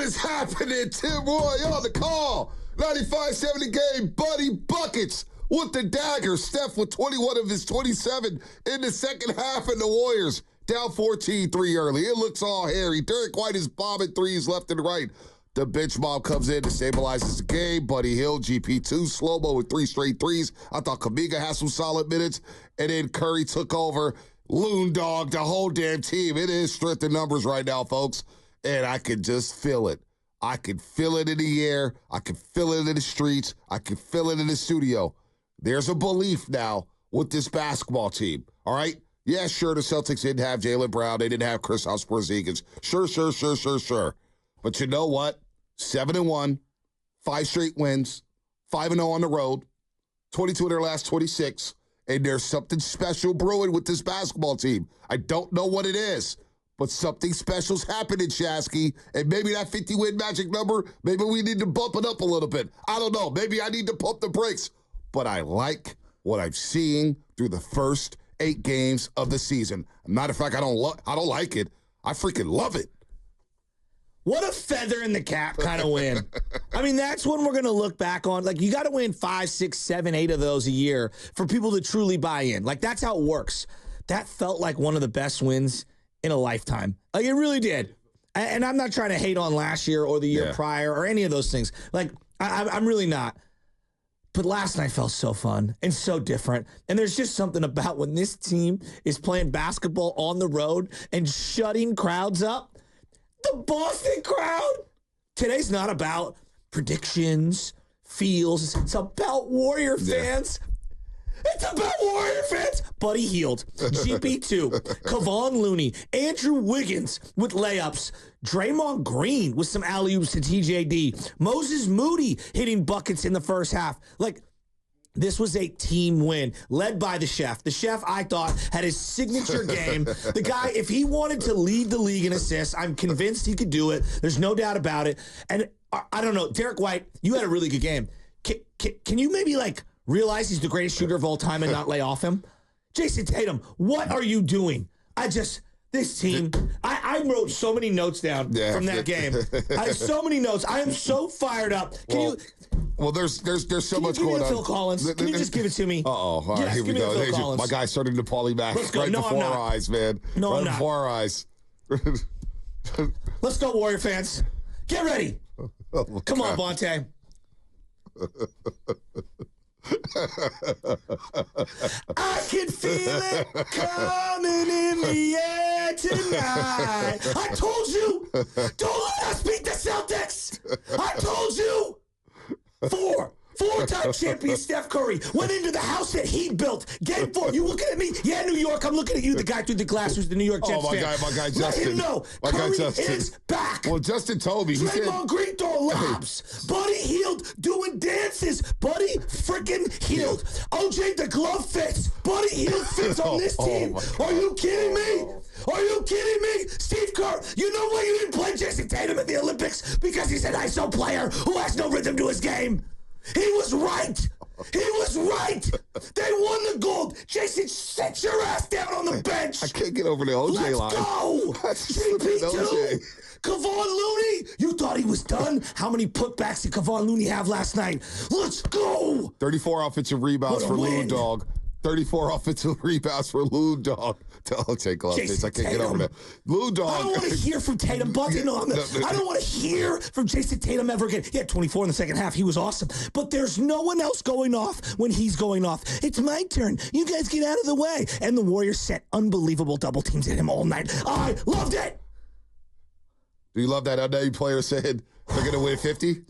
is happening? Tim Roy on the call. 95-70 game, Buddy Buckets with the dagger. Steph with 21 of his 27 in the second half, and the Warriors down 14-3 early. It looks all hairy. Derek White is bombing threes left and right. The bench mob comes in to stabilizes the game. Buddy Hield, GP2, slow-mo with 3 straight threes. I thought Kuminga had some solid minutes. And then Curry took over. Loon dog, the whole damn team. It is strength in numbers right now, folks. And I can just feel it. I can feel it in the air. I can feel it in the streets. I can feel it in the studio. There's a belief now with this basketball team, all right? Yeah, sure, the Celtics didn't have Jaylen Brown. They didn't have Kristaps Porzingis. Sure. But you know what? 7-1, 5 straight wins, 5-0 on the road, 22 of their last 26, and there's something special brewing with this basketball team. I don't know what it is, but something special's happening, Shasky, and maybe that 50-win magic number, maybe we need to bump it up a little bit. I don't know. Maybe I need to pump the brakes, but I like what I'm seeing through the first 8 games of the season. Matter of fact, I don't like it. I freaking love it. What a feather in the cap kind of win. I mean, that's when we're going to look back on. Like, you got to win 5, 6, 7, 8 of those a year for people to truly buy in. Like, that's how it works. That felt like one of the best wins in a lifetime. Like, it really did. And I'm not trying to hate on last year or the year prior or any of those things. Like, I'm really not. But last night felt so fun and so different. And there's just something about when this team is playing basketball on the road and shutting crowds up. The Boston crowd. Today's not about predictions, feels. It's about Warrior fans. It's about Warrior fans. Buddy Hield, GP2, Kevon Looney, Andrew Wiggins with layups, Draymond Green with some alley-oops to TJD, Moses Moody hitting buckets in the first half. Like, this was a team win led by the chef. The chef, I thought, had his signature game. The guy, if he wanted to lead the league in assists, I'm convinced he could do it. There's no doubt about it. And I don't know, Derek White, you had a really good game. Can you maybe, like, realize he's the greatest shooter of all time and not lay off him? Jason Tatum, what are you doing? This team, I wrote so many notes down from that game. I have so many notes. I am so fired up. Well, there's so much going on. Phil Collins. Can you just give it to me? All right, here we go. My guy's starting to Paulie back right before our eyes, man. No, I'm not. Before our eyes. Let's go, Warrior fans. Get ready. Come on, Bonta. I can feel it coming in the air tonight. I told you, don't let us beat the Celtics. I told you. Four-time champion Steph Curry went into the house that he built. Game 4. You looking at me? Yeah, New York. I'm looking at you, the guy through the glass who's the New York Jets fan. My guy Justin. Let him know. Curry is back. Well, Justin told me. Draymond Green throwing lobs. Buddy Hield doing dances. Buddy freaking Hield. OJ, the glove fits. Buddy Hield fits on this team. Are you kidding me? Are you kidding me? Steve Kerr, you know why you didn't play Jason Tatum at the Olympics? Because he's an ISO player who has no rhythm to his game. He was right. He was right. They won the gold. Jason, sit your ass down on the bench. I can't get over the OJ line. Let's go. GP2. Kevon Looney. You thought he was done? How many putbacks did Kevon Looney have last night? Let's go. 34 offensive rebounds for Loon Dog. 34 offensive rebounds for Loon Dog. I'll take glove face. I can't get over that. Loon Dog. I don't want to hear from Tatum. I don't want to hear from Jason Tatum ever again. He had 24 in the second half. He was awesome. But there's no one else going off when he's going off. It's my turn. You guys get out of the way. And the Warriors set unbelievable double teams at him all night. I loved it. Do you love that unnamed player said they're going to win 50?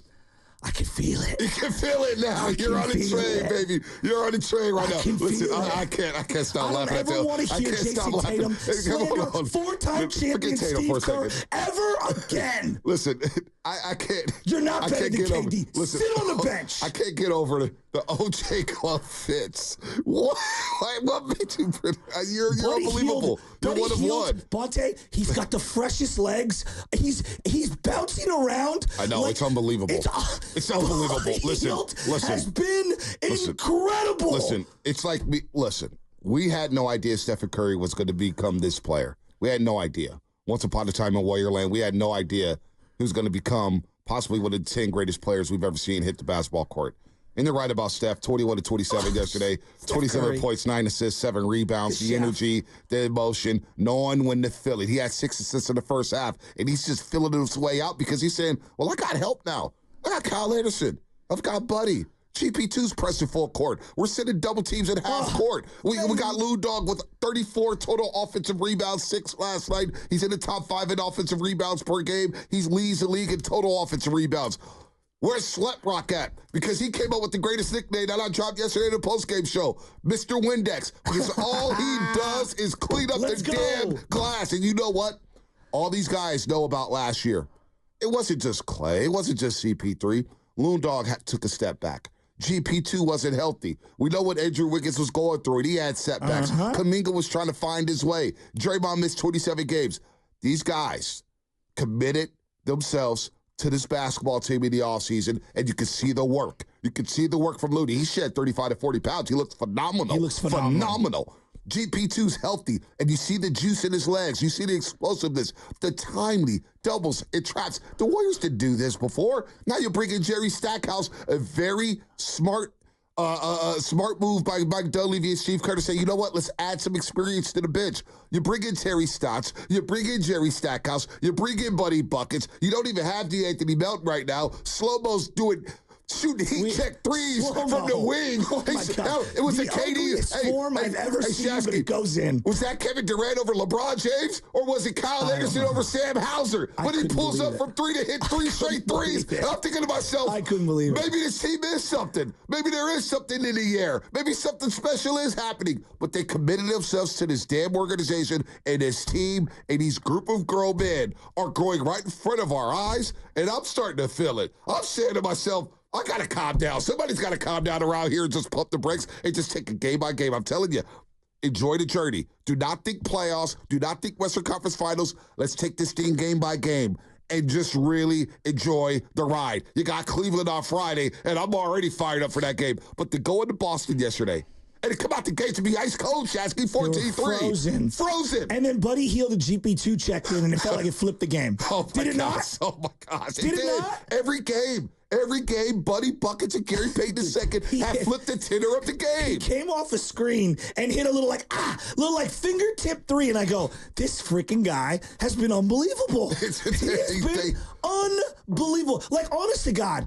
I can feel it. You can feel it now. You're on a train, baby. You're on a train right now. Listen, I can't stop laughing at that. I don't ever want to hear Jason Tatum slander 4-time champion Steve Kerr ever again. Listen, I can't. You're not better than KD. Listen, sit on the bench. I can't get over the OJ glove fits. What? What made you? You're unbelievable. You're one of one. Bonta, he's got the freshest legs. He's bouncing around. I know, it's unbelievable. It's unbelievable. Listen. Has been incredible. Listen, it's like we had no idea Stephen Curry was going to become this player. We had no idea. Once upon a time in Warrior Land, we had no idea who's going to become possibly one of the 10 greatest players we've ever seen hit the basketball court. And they're right about Steph, 21 to 27 yesterday, 27 Curry. points, 9 assists, 7 rebounds, the energy, the emotion, knowing when to fill it. He had 6 assists in the first half, and he's just filling his way out because he's saying, well, I got help now. I got Kyle Anderson. I've got Buddy. GP2's pressing full court. We're sending double teams at half court. We got Lou Dog with 34 total offensive rebounds, 6 last night. He's in the top 5 in offensive rebounds per game. He leads the league in total offensive rebounds. Where's Sleprock at? Because he came up with the greatest nickname that I dropped yesterday in the postgame show, Mr. Windex. Because all he does is clean up the damn glass. And you know what? All these guys know about last year. It wasn't just Klay. It wasn't just CP3. Loon Dog took a step back. GP2 wasn't healthy. We know what Andrew Wiggins was going through, and he had setbacks. Kuminga was trying to find his way. Draymond missed 27 games. These guys committed themselves to this basketball team in the offseason, and you can see the work. You can see the work from Looney. He shed 35 to 40 pounds. He looks phenomenal. He looks phenomenal. GP2's healthy, and you see the juice in his legs. You see the explosiveness, the timely doubles and traps. The Warriors didn't do this before. Now you bring in Jerry Stackhouse, a very smart move by Mike Dunleavy and Steve Kerr to say, you know what, let's add some experience to the bench. You bring in Terry Stotts, you bring in Jerry Stackhouse, you bring in Buddy Buckets. You don't even have D'Anthony Melton right now. Slow-mo's shooting heat-check threes from the wing. It was a KD form I've ever seen, Shasky, but it goes in. Was that Kevin Durant over LeBron James, or was it Kyle Anderson over Sam Hauser when he pulls up from 3 to hit 3 straight threes? And I'm thinking to myself, I couldn't believe it. Maybe this team is something. Maybe there is something in the air. Maybe something special is happening. But they committed themselves to this damn organization, and this team and these group of grown men are growing right in front of our eyes, and I'm starting to feel it. I'm saying to myself, I got to calm down. Somebody's got to calm down around here and just pump the brakes and just take it game by game. I'm telling you, enjoy the journey. Do not think playoffs. Do not think Western Conference Finals. Let's take this thing game by game and just really enjoy the ride. You got Cleveland on Friday, and I'm already fired up for that game. But to go into Boston yesterday, and to come out the gate to be ice cold, Shasky, 14-3. Frozen. And then Buddy Hield and GP2 checked in, and it felt like it flipped the game. Did it not? Oh, my gosh. Did it not? Every game, Buddy Buckets and Gary Payton II have flipped the tenor of the game. He came off the screen and hit a little fingertip 3, and I go, this freaking guy has been unbelievable. He's been unbelievable. Like, honest to God,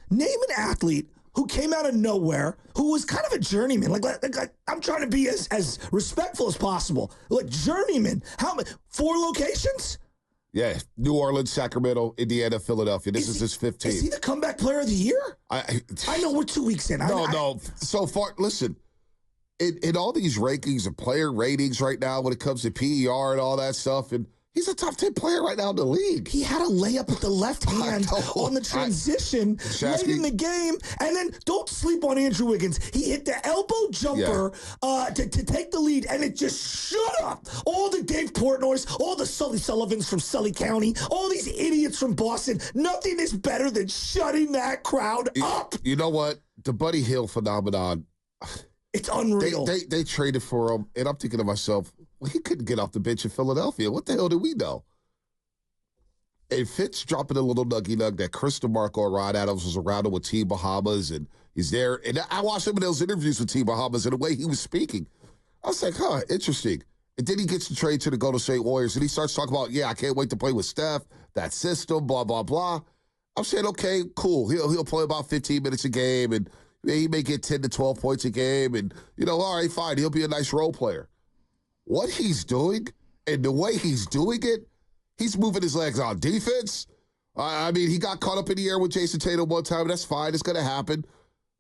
name an athlete who came out of nowhere, who was kind of a journeyman. Like I'm trying to be as respectful as possible. Like, journeyman. How many? 4 locations? Yeah, New Orleans, Sacramento, Indiana, Philadelphia. This is his 15th. Is he the comeback player of the year? I know we're 2 weeks in. No. So far, listen, in all these rankings and player ratings right now when it comes to PER and all that stuff, and he's a top 10 player right now in the league. He had a layup with the left hand on the transition late in the game. And then don't sleep on Andrew Wiggins. He hit the elbow jumper to take the lead, and it just shut up. All the Dave Portnoys, all the Sully Sullivans from Sully County, all these idiots from Boston. Nothing is better than shutting that crowd up. You know what? The Buddy Hield phenomenon. It's unreal. They traded for him, and I'm thinking to myself, well, he couldn't get off the bench in Philadelphia. What the hell do we know? And Fitz dropping a little nuggy that Chris DeMarco or Rod Adams was around him with Team Bahamas, and he's there. And I watched him in those interviews with Team Bahamas, and the way he was speaking, I was like, interesting. And then he gets the trade to the Golden State Warriors, and he starts talking about, I can't wait to play with Steph, that system, blah, blah, blah. I'm saying, okay, cool. He'll play about 15 minutes a game, and he may get 10 to 12 points a game, and, all right, fine. He'll be a nice role player. What he's doing and the way he's doing it, he's moving his legs on defense. I mean, he got caught up in the air with Jason Tatum one time. That's fine. It's going to happen.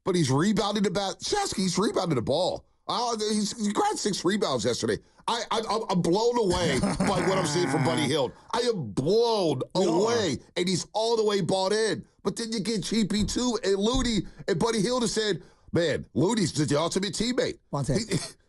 But he's rebounding the ball. Shasky, he's rebounding the ball. He grabbed 6 rebounds yesterday. I'm blown away by what I'm seeing from Buddy Hield. I am blown away, and he's all the way bought in. But then you get GP2 and Looney, and Buddy Hield has said, man, Looney's the ultimate teammate.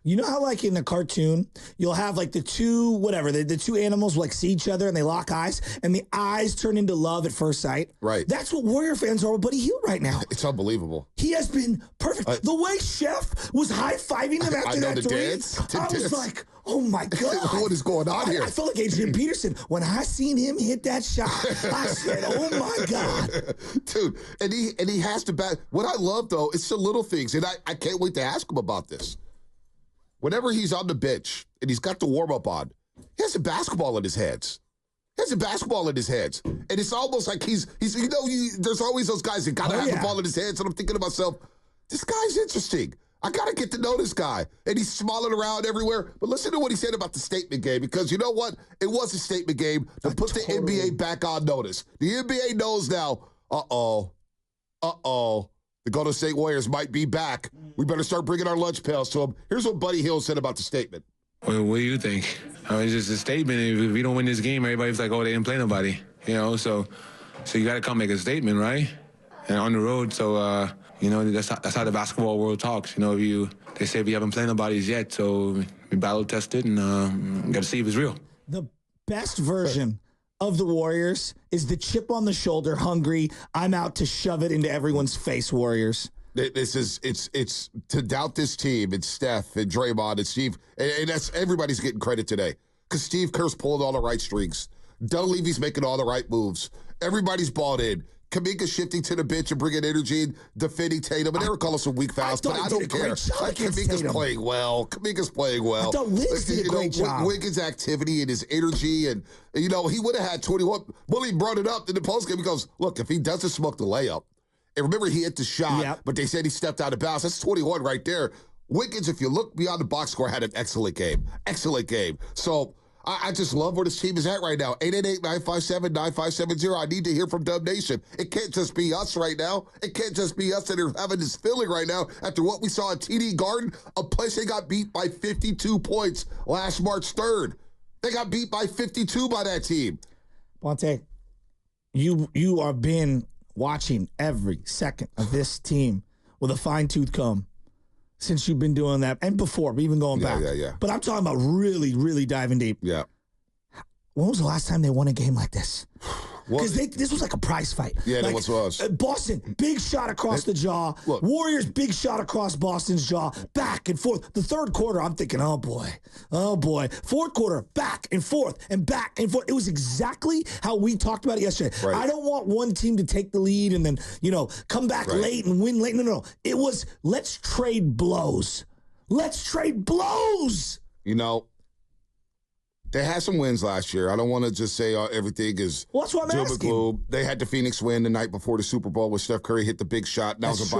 You know how, like, in the cartoon, you'll have, like, the two animals will, like, see each other and they lock eyes, and the eyes turn into love at first sight? Right. That's what Warrior fans are with Buddy Hield right now. It's unbelievable. He has been perfect. The way Chef was high-fiving him after that dance, I was like, oh, my God. What is going on here? I felt like Adrian Peterson. When I seen him hit that shot, I said, oh, my God. Dude, and he has to bat. What I love, though, is the little things, and I can't wait to ask him about this. Whenever he's on the bench and he's got the warm-up on, he has a basketball in his hands. And it's almost like he's there's always those guys that got to have the ball in his hands. And I'm thinking to myself, this guy's interesting. I got to get to know this guy. And he's smiling around everywhere. But listen to what he said about the statement game, because you know what? It was a statement game to put the NBA back on notice. The NBA knows now, the Golden State Warriors might be back. We better start bringing our lunch pails to them. Here's what Buddy Hield said about the statement. Well, what do you think? It's just a statement. If we don't win this game, everybody's like, oh, they didn't play nobody. So you got to come make a statement, right? And on the road, so, that's how the basketball world talks. They say we haven't played nobody yet, so we battle tested and got to see if it's real. The best version of the Warriors is the chip on the shoulder, hungry, I'm out to shove it into everyone's face Warriors. It's to doubt this team. It's Steph and Draymond and Steve, and that's everybody's getting credit today because Steve Kerr's pulling all the right strings. Dunleavy's making all the right moves. Everybody's bought in. Kaminga shifting to the bench and bringing energy and defending Tatum. And they were calling some weak fouls, but I don't care. Kaminga's playing well. I thought Wiggins did a great job. Wiggins' activity and his energy, and he would have had 21. Willie brought it up in the postgame. He goes, look, if he doesn't smoke the layup, and remember he hit the shot, but they said he stepped out of bounds. That's 21 right there. Wiggins, if you look beyond the box score, had an excellent game. So I just love where this team is at right now. 888-957-9570. I need to hear from Dub Nation. It can't just be us right now. It can't just be us that are having this feeling right now after what we saw at TD Garden, a place they got beat by 52 points last March 3rd. They got beat by 52 by that team. Bonta, you are been watching every second of this team with a fine-tooth comb since you've been doing that, and before, even going back. Yeah. But I'm talking about really, really diving deep. Yeah. When was the last time they won a game like this? Because this was like a prize fight. Yeah, that was. Boston, big shot across the jaw. Look, Warriors, big shot across Boston's jaw. Back and forth. The third quarter, I'm thinking, oh, boy. Fourth quarter, back and forth and back and forth. It was exactly how we talked about it yesterday. Right. I don't want one team to take the lead and then, come back late and win late. No. It was, let's trade blows. They had some wins last year. I don't want to just say everything is that's what I'm asking. They had the Phoenix win the night before the Super Bowl where Steph Curry hit the big shot. That was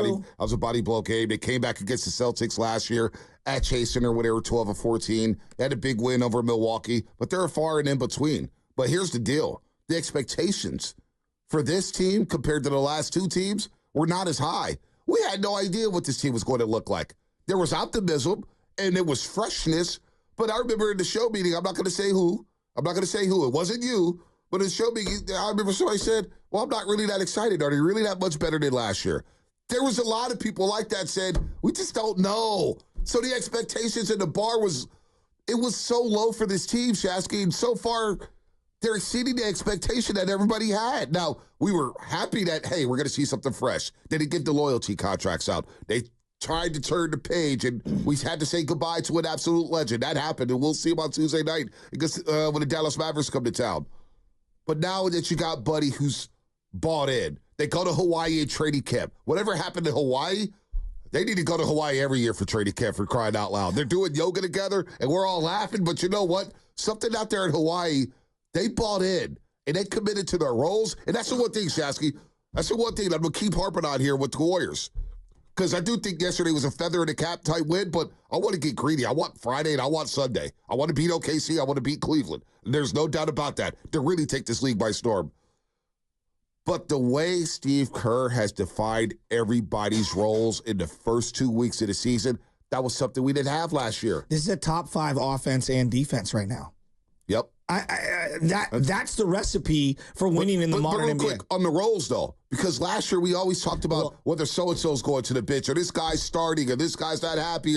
a body blow game. They came back against the Celtics last year at Chase Center when they were 12-14. They had a big win over Milwaukee, but they're far and in between. But here's the deal. The expectations for this team compared to the last two teams were not as high. We had no idea what this team was going to look like. There was optimism, and there was freshness. But I remember in the show meeting, I'm not going to say who. It wasn't you. But in the show meeting, I remember somebody said, well, I'm not really that excited. Are they really that much better than last year? There was a lot of people like that said, we just don't know. So the expectations and the bar was so low for this team, Shasky. And so far, they're exceeding the expectation that everybody had. Now, we were happy that, hey, we're going to see something fresh. They didn't get the loyalty contracts out. They tried to turn the page, and we had to say goodbye to an absolute legend. That happened, and we'll see him on Tuesday night because when the Dallas Mavericks come to town. But now that you got Buddy who's bought in, they go to Hawaii and training camp. Whatever happened to Hawaii, they need to go to Hawaii every year for training camp, for crying out loud. They're doing yoga together, and we're all laughing, but you know what? Something out there in Hawaii, they bought in, and they committed to their roles, and that's the one thing, Shasky. That's the one thing I'm going to keep harping on here with the Warriors. Because I do think yesterday was a feather in the cap type win, but I want to get greedy. I want Friday and I want Sunday. I want to beat OKC. I want to beat Cleveland. There's no doubt about that. To really take this league by storm. But the way Steve Kerr has defined everybody's roles in the first 2 weeks of the season, that was something we didn't have last year. This is a top 5 offense and defense right now. Yep. That's the recipe for winning in the modern NBA. Quick, on the roles, though, because last year we always talked about whether so-and-so's going to the bench or this guy's starting or this guy's not happy.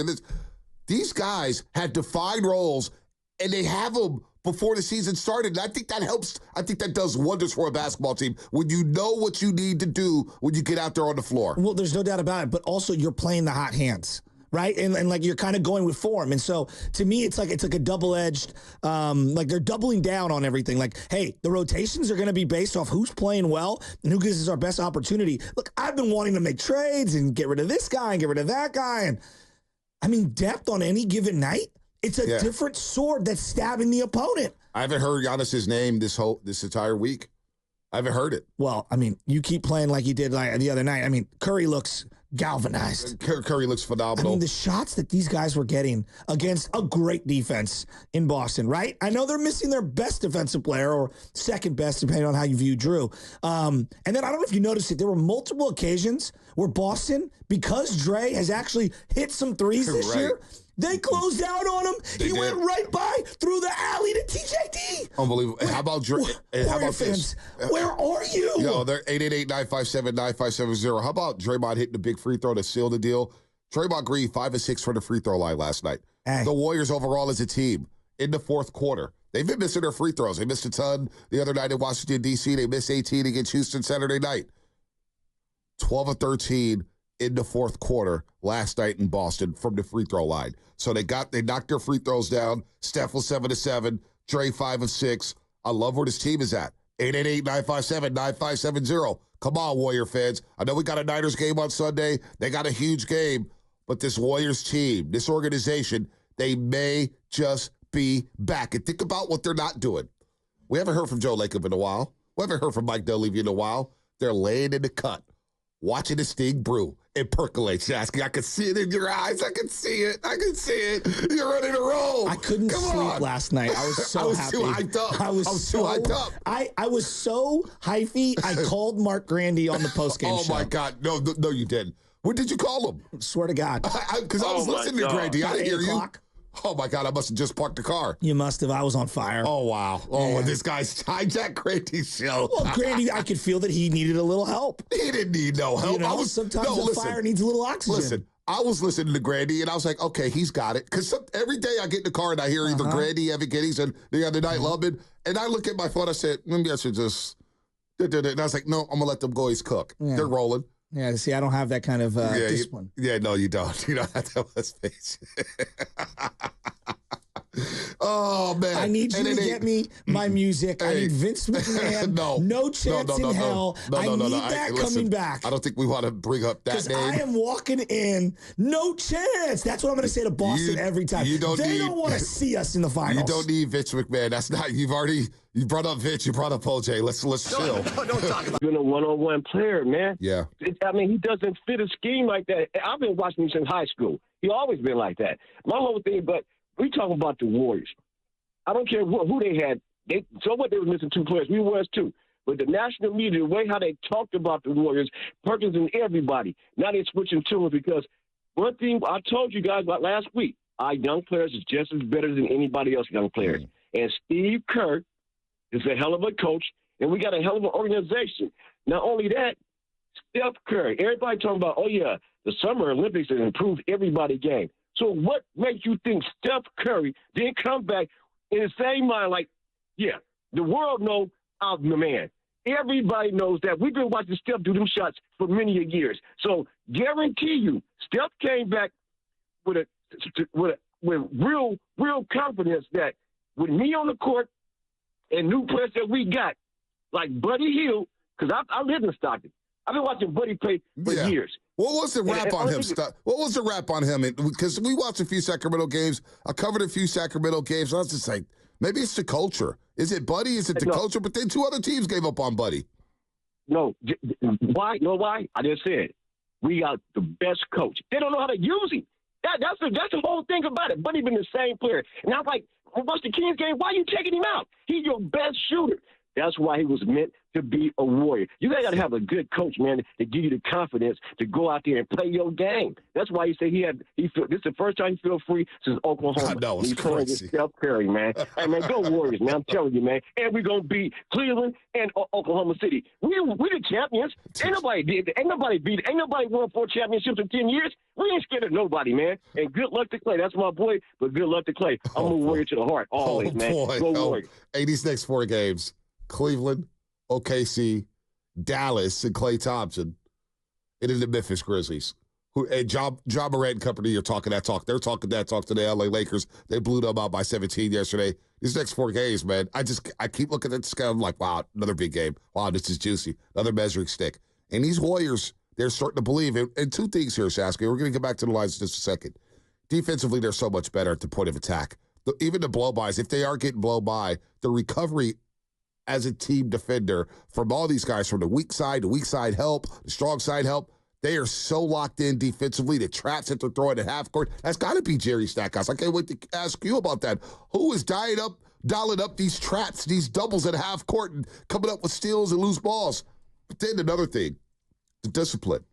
these guys had defined roles, and they have them before the season started. And I think that helps. I think that does wonders for a basketball team when you know what you need to do when you get out there on the floor. Well, there's no doubt about it, but also you're playing the hot hands. Right. And like you're kind of going with form. And so to me, it's like a double-edged, like they're doubling down on everything. Like, hey, the rotations are going to be based off who's playing well and who gives us our best opportunity. Look, I've been wanting to make trades and get rid of this guy and get rid of that guy. And I mean, depth on any given night, it's a different sword that's stabbing the opponent. I haven't heard Giannis's name this entire week. I haven't heard it. Well, I mean, you keep playing like you did the other night. I mean, Curry looks galvanized. Curry looks phenomenal. I mean, the shots that these guys were getting against a great defense in Boston, right? I know they're missing their best defensive player or second best, depending on how you view Drew. And then I don't know if you noticed it, there were multiple occasions where Boston, because Dre has actually hit some threes this year, they closed out on him. He went right by through the alley to TJD. Unbelievable. How about Dre? How about fans? Where are you? Yo, they're 888-957-9570. How about Draymond hitting the big free throw to seal the deal? Draymond Green, 5 of 6 from the free throw line last night. Hey. The Warriors overall as a team in the fourth quarter, they've been missing their free throws. They missed a ton the other night in Washington, D.C. They missed 18 against Houston Saturday night. 12 of 13 in the fourth quarter last night in Boston from the free throw line. So they knocked their free throws down. Steph was 7 of 7. Dre 5 of 6. I love where this team is at. 888-957-9570. Come on, Warrior fans. I know we got a Niners game on Sunday. They got a huge game. But this Warriors team, this organization, they may just be back. And think about what they're not doing. We haven't heard from Joe Lacob in a while. We haven't heard from Mike Dunleavy in a while. They're laying in the cut, watching this thing brew. It percolates, Shasky. I can see it in your eyes. I can see it. You're ready to roll. I couldn't sleep last night. I was so happy. Too hyped up. I was too hyped up. I was so hyphy. I called Mark Grandy on the postgame show. Oh, my God. No, you didn't. When did you call him? Swear to God. Because I was listening to Grandy. I didn't hear you. Oh, my God. I must have just parked the car. You must have. I was on fire. Oh, wow. Oh, this guy's hijacked Grandy's show. Well, Grandy, I could feel that he needed a little help. He didn't need no help. Sometimes the fire needs a little oxygen. Listen, I was listening to Grandy, and I was like, okay, he's got it. Because every day I get in the car, and I hear either Grandy, Evan Giddings, and the other night, Lubman, and I look at my phone, I said, maybe I should just... And I was like, no, I'm going to let them boys cook. Yeah. They're rolling. Yeah, see, I don't have that kind of discipline. No, you don't. You don't have that much space. Oh, man. I need you to get me my music. I need Vince McMahon. No chance in hell. I need that coming back. I don't think we want to bring up that name. Because I am walking in. No chance. That's what I'm going to say to Boston every time. They don't want to see us in the finals. You don't need Vince McMahon. That's not. You brought up Vince. You brought up OJ. Let's chill. Don't talk about. Being a one-on-one player, man. Yeah. I mean, he doesn't fit a scheme like that. I've been watching him since high school. He always been like that. My whole thing, but we talking about the Warriors. I don't care who they had. So what, they were missing 2 players. We was too. But the national media, the way how they talked about the Warriors, Perkins and everybody, now they're switching to it because one thing I told you guys about last week, our young players is just as better than anybody else young players. And Steve Kerr is a hell of a coach, and we got a hell of an organization. Not only that, Steph Curry, everybody talking about, oh, yeah, the Summer Olympics has improved everybody's game. So what makes you think Steph Curry didn't come back in the same mind like, yeah, the world knows I'm the man. Everybody knows that. We've been watching Steph do them shots for many years. So guarantee you, Steph came back with real confidence that with me on the court and new players that we got, like Buddy Hield, because I live in Stockton. I've been watching Buddy play for years. What was the rap on him? What was the rap on him? Because we watched a few Sacramento games. I covered a few Sacramento games. I was just like, maybe it's the culture. Is it Buddy? Is it the culture? But then 2 other teams gave up on Buddy. No. Why? You know why? I just said, we got the best coach. They don't know how to use him. That's the whole thing about it. Buddy been the same player. And I was like, what's the Kings game? Why are you taking him out? He's your best shooter. That's why he was meant to be a Warrior. You got to have a good coach, man, to give you the confidence to go out there and play your game. That's why he said this is the first time he feel free since Oklahoma. No, it's he's playing with Steph Curry, man. Hey, man, go Warriors, man. I'm telling you, man. And we're going to beat Cleveland and Oklahoma City. We the champions. Ain't nobody won 4 championships in 10 years. We ain't scared of nobody, man. And good luck to Klay. That's my boy, but good luck to Klay. I'm a Warrior to the heart, always, man. Go Warriors. Hey, these next 4 games, Cleveland, OKC, Dallas, and Klay Thompson, and then the Memphis Grizzlies. John Morant and company are talking that talk. They're talking that talk to the LA Lakers. They blew them out by 17 yesterday. These next 4 games, man, I keep looking at this guy. I'm like, wow, another big game. Wow, this is juicy. Another measuring stick. And these Warriors, they're starting to believe. And 2 things here, Shasky. We're going to get back to the lines in just a second. Defensively, they're so much better at the point of attack. Even the blow-bys, if they are getting blown by, the recovery as a team defender from all these guys, from the weak side help, the strong side help, they are so locked in defensively. The traps that they're throwing at half court, that's got to be Jerry Stackhouse. I can't wait to ask you about that. Who is dialing up these traps, these doubles at half court and coming up with steals and loose balls? But then another thing, the discipline.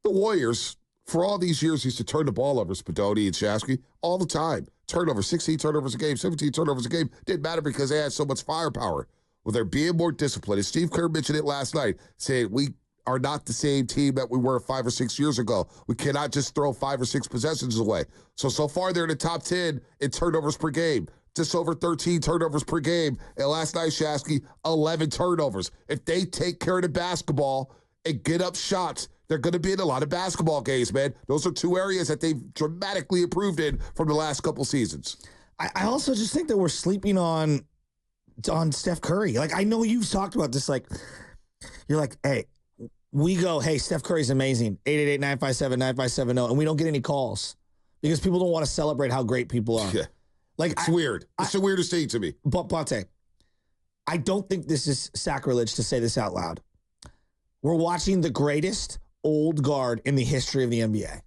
The Warriors, for all these years, used to turn the ball over, Spadoni and Shasky, all the time. Turnovers, 16 turnovers a game, 17 turnovers a game. Didn't matter because they had so much firepower. Well, they're being more disciplined. As Steve Kerr mentioned it last night, saying we are not the same team that we were 5 or 6 years ago. We cannot just throw 5 or 6 possessions away. So far, they're in the top 10 in turnovers per game. Just over 13 turnovers per game. And last night, Shasky, 11 turnovers. If they take care of the basketball and get up shots, they're going to be in a lot of basketball games, man. Those are 2 areas that they've dramatically improved in from the last couple seasons. I also just think that we're sleeping on Steph Curry. Like, I know you've talked about this. Like, you're like, hey, we go, hey, Steph Curry's amazing. 888-957-9570, and we don't get any calls because people don't want to celebrate how great people are. Yeah. Like, it's weird. It's the weirdest thing to me. But Bonta, I don't think this is sacrilege to say this out loud. We're watching the greatest old guard in the history of the NBA.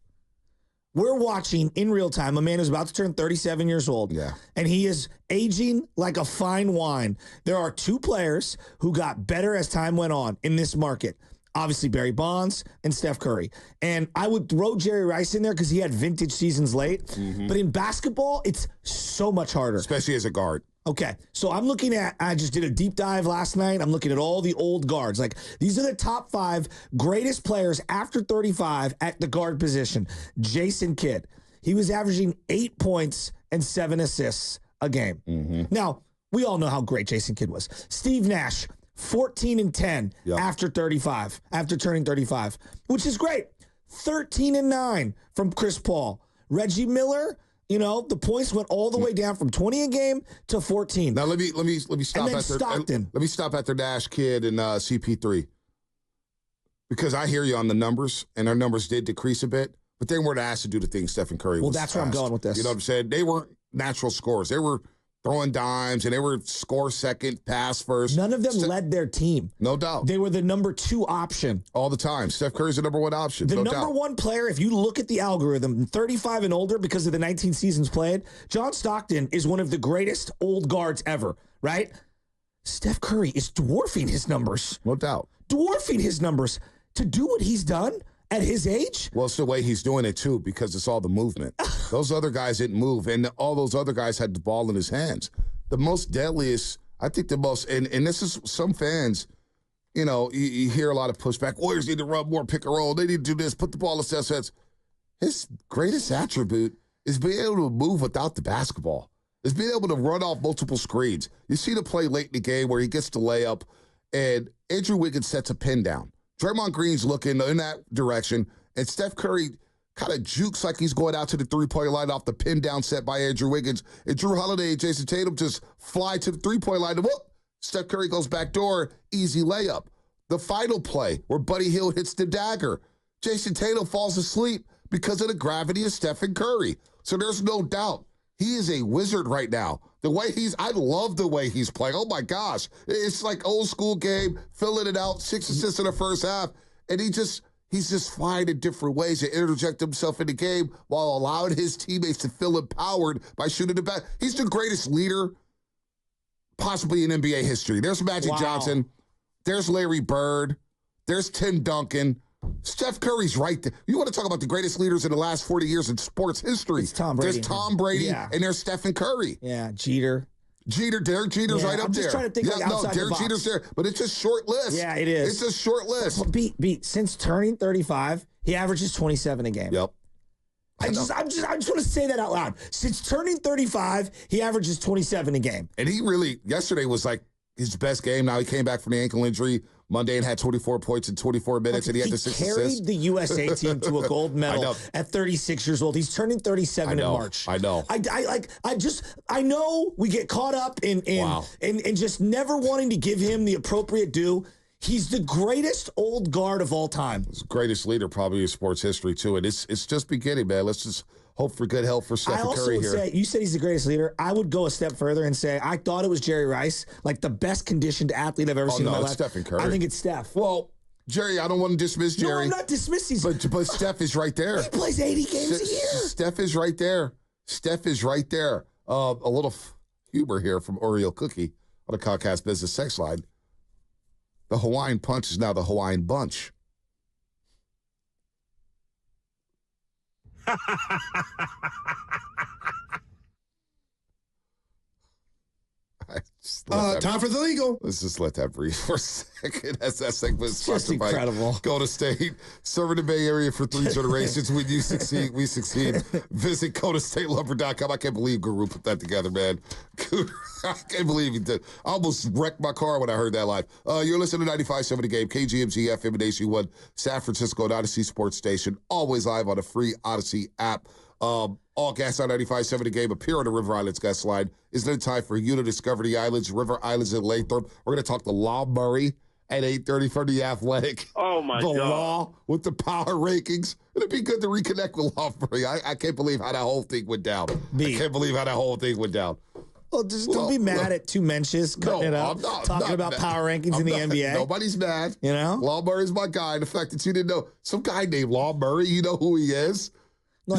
We're watching in real time a man who's about to turn 37 years old, and he is aging like a fine wine. There are 2 players who got better as time went on in this market. Obviously, Barry Bonds and Steph Curry. And I would throw Jerry Rice in there because he had vintage seasons late. Mm-hmm. But in basketball, it's so much harder. Especially as a guard. Okay, so I'm looking at, I just did a deep dive last night. I'm looking at all the old guards. Like, these are the top 5 greatest players after 35 at the guard position. Jason Kidd. He was averaging 8 points and 7 assists a game. Mm-hmm. Now, we all know how great Jason Kidd was. Steve Nash, 14 and 10 after turning 35, which is great. 13 and 9 from Chris Paul. Reggie Miller, you know, the points went all the way down from 20 a game to 14. Now let me stop and then Stockton. Let me stop after Nash, Kidd, and CP3. Because I hear you on the numbers, and our numbers did decrease a bit, but they weren't asked to do the things Stephen Curry was. Well, that's where I'm going with this. You know what I'm saying? They weren't natural scorers. They were throwing dimes, and they were score second, pass first. None of them led their team. No doubt. They were the number 2 option. All the time. Steph Curry's the number 1 option. The no number doubt. 1 player, if you look at the algorithm, 35 and older because of the 19 seasons played, John Stockton is one of the greatest old guards ever, right? Steph Curry is dwarfing his numbers. No doubt. Dwarfing his numbers. To do what he's done at his age? Well, it's the way he's doing it, too, because it's all the movement. Those other guys didn't move, and all those other guys had the ball in his hands. The most deadliest, I think the most, and this is some fans, you know, you hear a lot of pushback. Warriors need to run more pick and roll. They need to do this, put the ball in Steph's hands. His greatest attribute is being able to move without the basketball. Is being able to run off multiple screens. You see the play late in the game where he gets the layup, and Andrew Wiggins sets a pin down. Draymond Green's looking in that direction, and Steph Curry kind of jukes like he's going out to the three-point line off the pin down set by Andrew Wiggins. And Drew Holiday and Jason Tatum just fly to the three-point line, and whoop, Steph Curry goes back door, easy layup. The final play where Buddy Hield hits the dagger, Jason Tatum falls asleep because of the gravity of Stephen Curry. So there's no doubt he is a wizard right now. The way I love the way he's playing. Oh my gosh. It's like old school game, filling it out, 6 assists in the first half. And he's just flying in different ways to interject himself in the game while allowing his teammates to feel empowered by shooting the back. He's the greatest leader possibly in NBA history. There's Magic Johnson. There's Larry Bird. There's Tim Duncan. Steph Curry's right there. You want to talk about the greatest leaders in the last 40 years in sports history. It's Tom Brady. There's Tom Brady, and there's Stephen Curry. Yeah, Jeter. Derek Jeter's right up there. I'm just trying to think outside Derek the box. Jeter's there, but it's a short list. Yeah, it is. It's a short list. Beat. Since turning 35, he averages 27 a game. Yep. I just want to say that out loud. Since turning 35, he averages 27 a game. And he really, yesterday was like his best game. Now he came back from the ankle injury Monday and had 24 points in 24 minutes, and he had the 6 assists. He carried the USA team to a gold medal at 36 years old. He's turning 37 in March. I know. I know we get caught up in just never wanting to give him the appropriate due. He's the greatest old guard of all time. He's the greatest leader probably in sports history, too. And it's just beginning, man. Let's just hope for good health for Stephen Curry here. Say, you said he's the greatest leader. I would go a step further and say I thought it was Jerry Rice, like the best conditioned athlete I've ever seen in my life. Stephen Curry. I think it's Steph. Well, Jerry, I don't want to dismiss Jerry. No, I'm not dismissing. But Steph is right there. He plays 80 games a year. Steph is right there. Steph is right there. A little humor here from Oreo Cookie on the Comcast Business Sex Line. The Hawaiian Punch is now the Hawaiian Bunch. Time for the legal. Let's just let that breathe for a second. As that segment is just incredible. Golden State, serving the Bay Area for 3 generations. When you succeed, we succeed. Visit GoldenStateLumber.com. I can't believe Guru put that together, man. I can't believe he did. I almost wrecked my car when I heard that live. You're listening to 95.7 The Game, KGMG FM and AC1, San Francisco, and Odyssey Sports Station. Always live on the free Odyssey app. All gas on 95.7 The Game appear on the River Islands guest line. Isn't it time for you to discover the islands, River Islands and Lathrop? We're going to talk to Law Murray at 8:30 for The Athletic. Oh, my God. The Law with the power rankings. It'd be good to reconnect with Law Murray. I can't believe how that whole thing went down. I can't believe how that whole thing went down. Well, just don't be mad at two mentions cutting it up, talking about power rankings in the NBA. Nobody's mad. You know? Law Murray's my guy. The fact that you didn't know some guy named Law Murray, you know who he is? No,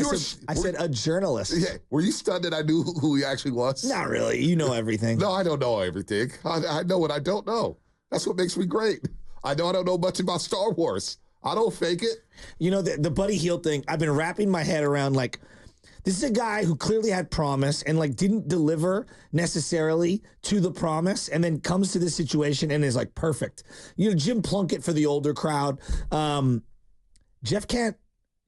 I said a journalist. Yeah. Were you stunned that I knew who he actually was? Not really. You know everything. No, I don't know everything. I know what I don't know. That's what makes me great. I don't know much about Star Wars. I don't fake it. You know, the Buddy Hield thing, I've been wrapping my head around, like, this is a guy who clearly had promise and, like, didn't deliver necessarily to the promise and then comes to this situation and is, like, perfect. You know, Jim Plunkett for the older crowd. Jeff Kent.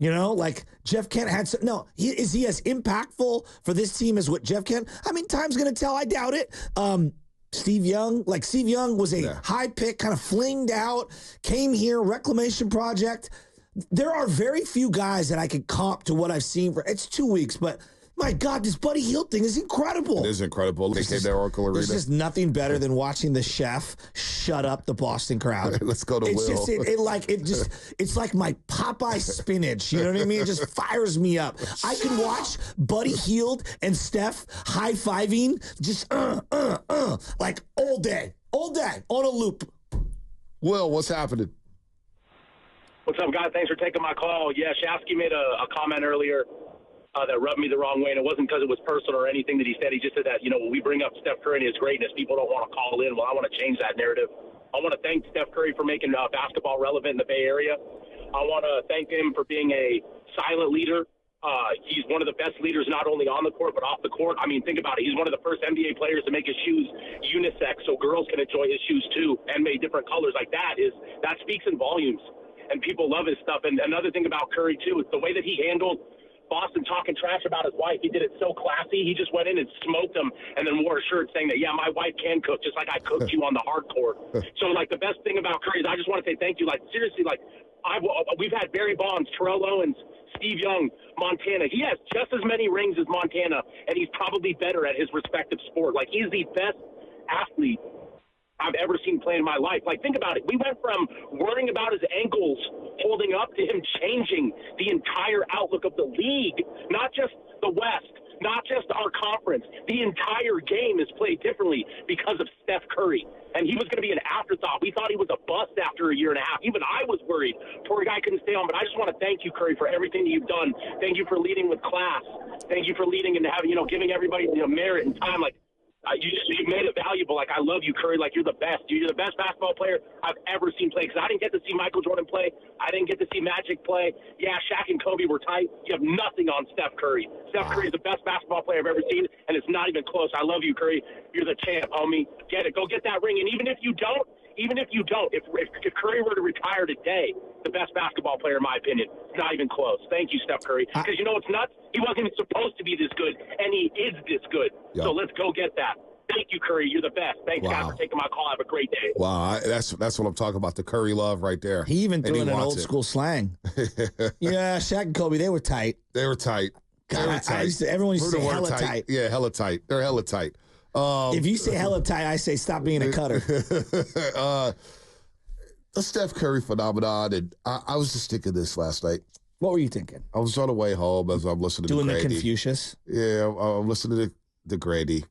You know, like Jeff Kent had some. No, is he as impactful for this team as what Jeff Kent? I mean, time's going to tell. I doubt it. Steve Young was a high pick, kind of flinged out, came here, reclamation project. There are very few guys that I could comp to what I've seen it's 2 weeks, but my God, this Buddy Hield thing is incredible. It is incredible. They came to Oracle Arena. There's just nothing better than watching the chef shut up the Boston crowd. Let's go to it's Will. It's like my Popeye spinach. You know what I mean? It just fires me up. I can watch Buddy Hield and Steph high-fiving just like all day on a loop. Will, what's happening? What's up, guys? Thanks for taking my call. Yeah, Shasky made a comment earlier that rubbed me the wrong way, and it wasn't because it was personal or anything that he said. He just said that, you know, when we bring up Steph Curry and his greatness, people don't want to call in. Well, I want to change that narrative. I want to thank Steph Curry for making basketball relevant in the Bay Area. I want to thank him for being a silent leader. He's one of the best leaders not only on the court but off the court. I mean, think about it. He's one of the first NBA players to make his shoes unisex so girls can enjoy his shoes too, and made different colors. Like that speaks in volumes, and people love his stuff. And another thing about Curry too is the way that he handled Boston talking trash about his wife. He did it so classy. He just went in and smoked him and then wore a shirt saying that, yeah, my wife can cook just like I cooked you on the hard court. So, like, the best thing about Curry is I just want to say thank you. Like, seriously, like, we've had Barry Bonds, Terrell Owens, Steve Young, Montana. He has just as many rings as Montana, and he's probably better at his respective sport. Like, he's the best athlete I've ever seen play in my life. Like, think about it. We went from worrying about his ankles holding up to him changing the entire outlook of the league, not just the West, not just our conference. The entire game is played differently because of Steph Curry. And he was going to be an afterthought. We thought he was a bust after a year and a half. Even I was worried. Poor guy couldn't stay on. But I just want to thank you, Curry, for everything that you've done. Thank you for leading with class. Thank you for leading and having, giving everybody merit and time. Like, You made it valuable. Like, I love you, Curry. Like, you're the best. You're the best basketball player I've ever seen play. Because I didn't get to see Michael Jordan play. I didn't get to see Magic play. Yeah, Shaq and Kobe were tight. You have nothing on Steph Curry. Steph Curry is the best basketball player I've ever seen, and it's not even close. I love you, Curry. You're the champ, homie. Get it. Go get that ring. And even if you don't, if Curry were to retire today, the best basketball player, in my opinion, it's not even close. Thank you, Steph Curry. Because you know what's nuts? He wasn't even supposed to be this good, and he is this good. Yep. So let's go get that. Thank you, Curry. You're the best. Thanks, guys, for taking my call. Have a great day. Wow, that's what I'm talking about, the Curry love right there. He even threw in an old school slang. Yeah, Shaq and Kobe, they were tight. They were tight. God, everyone used to say hella tight. Yeah, hella tight. They're hella tight. If you say hella tight, I say stop being a cutter. The Steph Curry phenomenon, and I was just thinking this last night. What were you thinking? I was on the way home as I'm listening to Grady. Doing the Confucius? Yeah, I'm listening to Grady.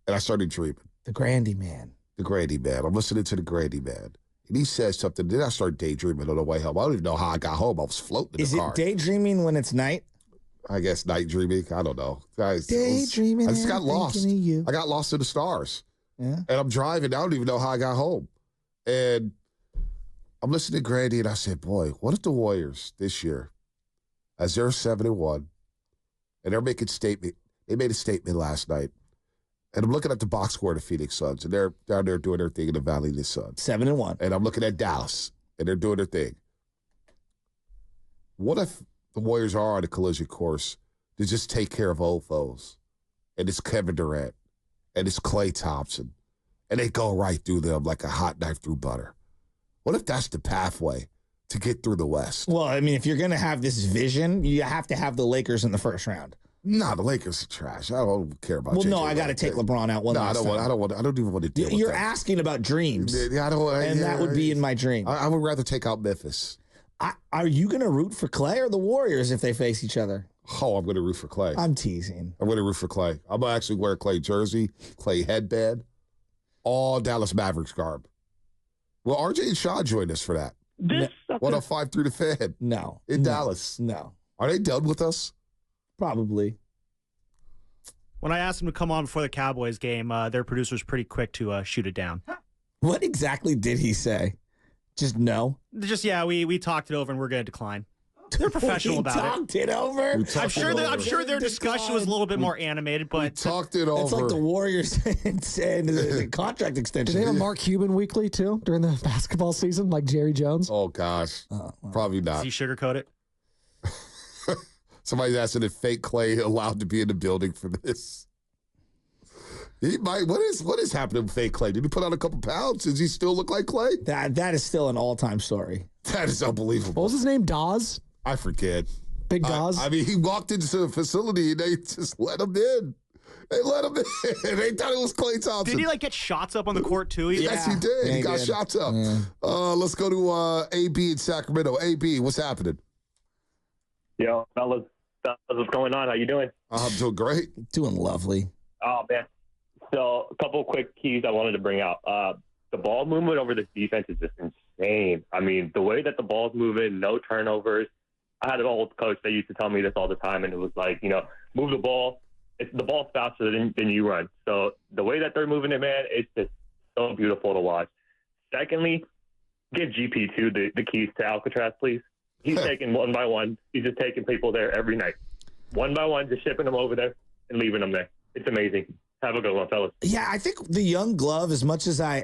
And I started dreaming. The Grandy Man. The Grady Man. I'm listening to the Grady Man. And he says something. Then I started daydreaming on the way home. I don't even know how I got home. I was floating in the car. Is it daydreaming when it's night? I guess night dreaming. I don't know. Daydreaming. I just got lost. I got lost in the stars. Yeah. And I'm driving. I don't even know how I got home. And I'm listening to Grady, and I said, boy, what if the Warriors this year, as they're 7-1, and they're making statement. They made a statement last night. And I'm looking at the box score of the Phoenix Suns, and they're down there doing their thing in the Valley of the Sun. 7-1. And I'm looking at Dallas, and they're doing their thing. What if the Warriors are on a collision course to just take care of old foes? And it's Kevin Durant, and it's Klay Thompson, and they go right through them like a hot knife through butter. What if that's the pathway to get through the West? Well, I mean, if you're going to have this vision, you have to have the Lakers in the first round. No, the Lakers are trash. I don't care about. Well, JJ no, I got to take LeBron out one. No, I don't even want to deal with You're that. asking about dreams. Yeah, I don't. And that would be in my dream. I would rather take out Memphis. Are you going to root for Klay or the Warriors if they face each other? Oh, I'm going to root for Klay. I'm teasing. I'm going to root for Klay. I'm going to actually wear a Klay jersey, Klay headband, all Dallas Mavericks garb. Will RJ and Shaw join us for that? 105 through the Fan. No. In Dallas. No. Are they done with us? Probably. When I asked them to come on before the Cowboys game, their producer was pretty quick to shoot it down. What exactly did he say? Just no? Just, yeah, we talked it over and we're going to decline. They're professional about it. Talked it over? I'm sure their discussion was a little bit more animated, but talked it over. It's like the Warriors and the contract extension. Did they have a Mark Cuban weekly too during the basketball season, like Jerry Jones? Oh gosh, probably not. Does he sugarcoat it? Somebody's asking if fake Klay allowed to be in the building for this. He might. What is happening with fake Klay? Did he put on a couple pounds? Does he still look like Klay? That is still an all-time story. That is unbelievable. What was his name? Dawes? I forget. Big Dawes? I mean, he walked into the facility and they just let him in. They let him in. They thought it was Klay Thompson. Did he get shots up on the court too? Yes, he did. Yeah, he got shots up. Yeah. Let's go to AB in Sacramento. AB, what's happening? Yo, fellas, what's going on? How you doing? I'm doing great. Doing lovely. Oh, man. So a couple quick keys I wanted to bring out. The ball movement over this defense is just insane. I mean, the way that the ball's moving, no turnovers. I had an old coach that used to tell me this all the time, and it was like, move the ball. The ball's faster than you run. So the way that they're moving it, man, it's just so beautiful to watch. Secondly, give GP2 the keys to Alcatraz, please. He's taking one by one. He's just taking people there every night. One by one, just shipping them over there and leaving them there. It's amazing. Have a good one, fellas. Yeah, I think the young glove, as much as I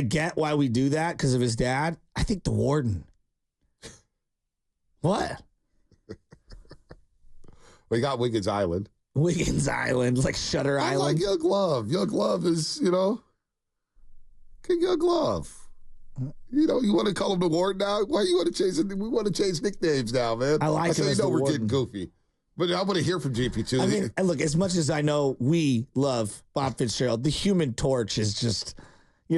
get why we do that because of his dad, I think the Warden. What? We got Wiggins Island. Wiggins Island, like Shutter Island. I like Young Glove. Young Glove is, Young Glove. You want to call him the Warden now? Why you want to change it? We want to change nicknames now, man. I like him as the we're Warden. Getting goofy. But I want to hear from GP2. I mean, and look, as much as I know we love Bob Fitzgerald, the Human Torch is just, I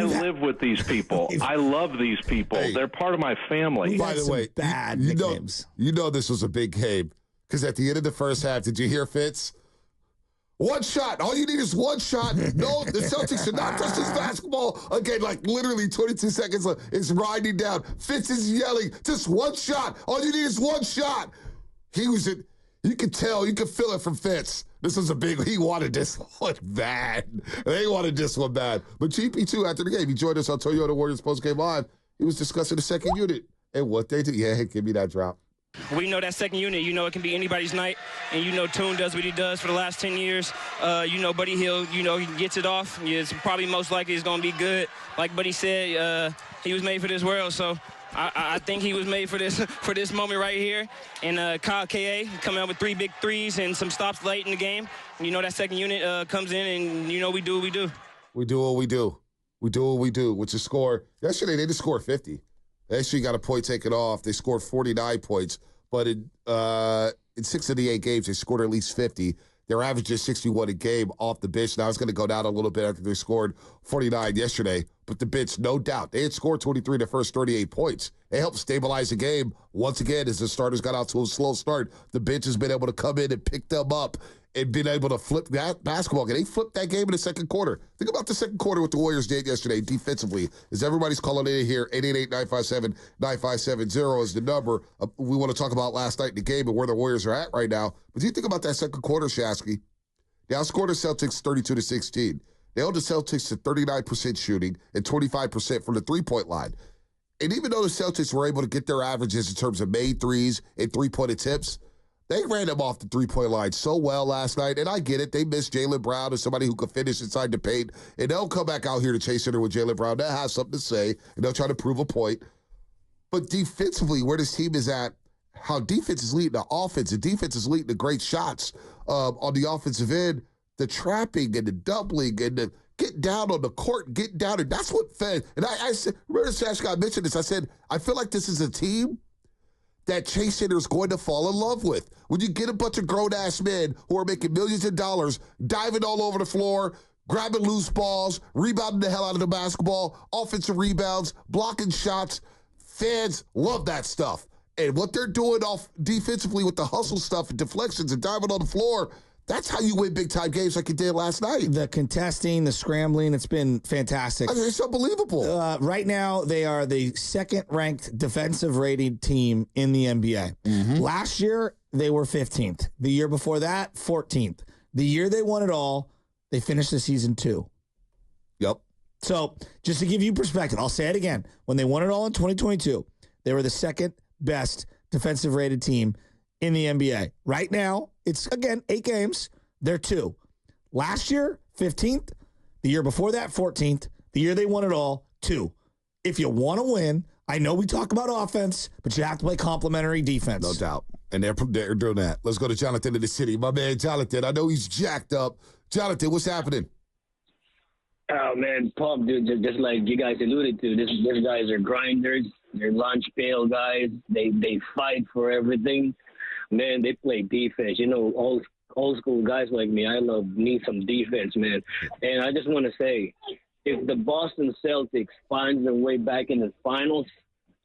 live with these people. I love these people. Hey, they're part of my family. By the way, bad nicknames. This was a big game. Because at the end of the first half, did you hear Fitz? One shot. All you need is one shot. No, the Celtics should not touch this basketball. Again, like literally 22 seconds left. It's riding down. Fitz is yelling, just one shot. All you need is one shot. He You could tell, you could feel it from Fitz. This was he wanted this one bad. They wanted this one bad. But GP2, after the game, he joined us on Toyota Warriors Post-Game Live. He was discussing the second unit and what they do. Yeah, give me that drop. We know that second unit, it can be anybody's night. And Toon does what he does for the last 10 years. Buddy Hill, he gets it off. It's probably most likely it's going to be good. Like Buddy said, he was made for this world. So I think he was made for this moment right here. And Kyle Ka coming out with 3 big threes and some stops late in the game. That second unit comes in and, we do what we do. We do what we do. We do what we do, which is score. Yesterday, they did score 50. They actually got a point taken off. They scored 49 points. But in 6 of the 8 games, they scored at least 50. Their average is 61 a game off the bench. Now it's going to go down a little bit after they scored 49 yesterday. But the bench, no doubt, they had scored 23 in the first 38 points. They helped stabilize the game. Once again, as the starters got out to a slow start, the bench has been able to come in and pick them up and been able to flip that basketball game. They flipped that game in the second quarter. Think about the second quarter what the Warriors did yesterday defensively. As everybody's calling in here, 888-957-9570 is the number. We want to talk about last night in the game and where the Warriors are at right now. But do you think about that second quarter, Shasky? They outscored the Celtics 32-16. They held the Celtics to 39% shooting and 25% from the three-point line. And even though the Celtics were able to get their averages in terms of made threes and three-point attempts, they ran them off the three-point line so well last night, and I get it. They missed Jaylen Brown as somebody who could finish inside the paint, and they'll come back out here to chase it with Jaylen Brown. They'll have something to say, and they'll try to prove a point. But defensively, where this team is at, how defense is leading the offense, and defense is leading the great shots on the offensive end, the trapping and the doubling and the get down on the court, get down, and that's what fed. And I said, remember Shasky, I mentioned this, I said, I feel like this is a team that Chase Center is going to fall in love with. When you get a bunch of grown-ass men who are making millions of dollars, diving all over the floor, grabbing loose balls, rebounding the hell out of the basketball, offensive rebounds, blocking shots, fans love that stuff. And what they're doing off defensively with the hustle stuff and deflections and diving on the floor, that's how you win big-time games like you did last night. The contesting, the scrambling, it's been fantastic. I mean, it's unbelievable. Right now, they are the second-ranked defensive-rated team in the NBA. Mm-hmm. Last year, they were 15th. The year before that, 14th. The year they won it all, they finished the season 2. Yep. So, just to give you perspective, I'll say it again. When they won it all in 2022, they were the second-best defensive-rated team in the NBA. Right now, it's, again, 8 games. They're 2. Last year, 15th. The year before that, 14th. The year they won it all, 2. If you want to win, I know we talk about offense, but you have to play complementary defense. No doubt. And they're doing that. Let's go to Jonathan in the city. My man, Jonathan. I know he's jacked up. Jonathan, what's happening? Oh, man, Pump, dude, just like you guys alluded to, these guys are grinders. They're lunch pail guys. They fight for everything. Man, they play defense. Old school guys like me, I need some defense, man. And I just want to say, if the Boston Celtics finds their way back in the finals,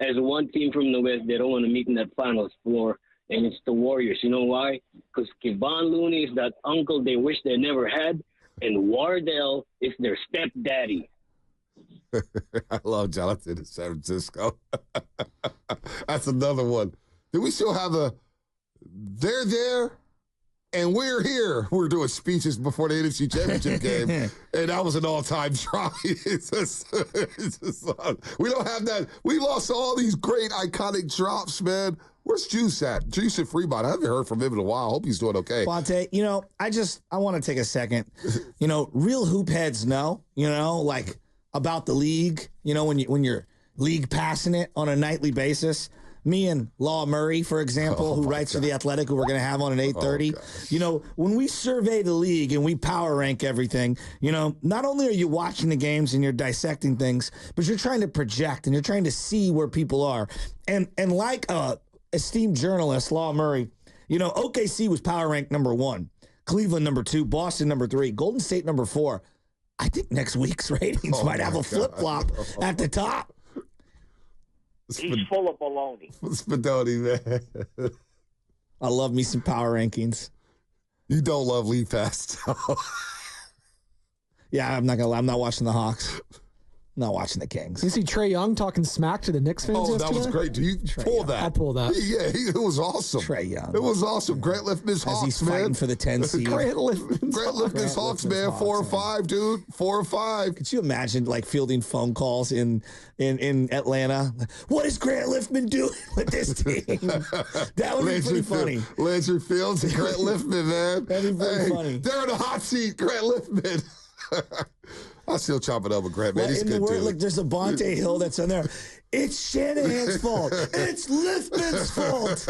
as one team from the West, they don't want to meet in that finals floor, and it's the Warriors. You know why? Because Kevon Looney is that uncle they wish they never had, and Wardell is their stepdaddy. I love Jonathan in San Francisco. That's another one. Do we still have they're there and we're here? We're doing speeches before the NFC Championship game, and that was an all-time try. It's just, we don't have that. We lost all these great iconic drops, man. Where's Juice at? Juice at Fremont. I haven't heard from him in a while. I hope he's doing okay. Bonta, I want to take a second. Real hoop heads know, like about the league, when you're league passionate on a nightly basis. Me and Law Murray, for example, who writes for The Athletic, who we're going to have on at 8:30. When we survey the league and we power rank everything, not only are you watching the games and you're dissecting things, but you're trying to project and you're trying to see where people are. And like esteemed journalist Law Murray, OKC was power ranked number 1, Cleveland number 2, Boston number 3, Golden State number 4. I think next week's ratings might have a flip-flop at the top. He's full of baloney. Spadoni, man. I love me some power rankings. You don't love League Pass. Yeah, I'm not gonna lie. I'm not watching the Hawks. Not watching the Kings. You see Trae Young talking smack to the Knicks fans yesterday? That was great. Do you pull that? I'll pull that. Yeah, it was awesome. Trae Young. It was awesome. Grant Liftman's Hawks, he's man. fighting for the 10 seed. Grant Liftman's Hawks, man. 4 or 5, dude. 4 or 5. Could you imagine like fielding phone calls in Atlanta? What is Grant Liftman doing with this team? That would be pretty funny. Landry Fields and Grant Liftman, man. That'd be pretty funny. They're in the hot seat. Grant Liftman. I still chop it up with Grant, man. He's good, dude. Like there's a Bonta Hill that's on there. It's Shanahan's fault. It's Liftman's fault.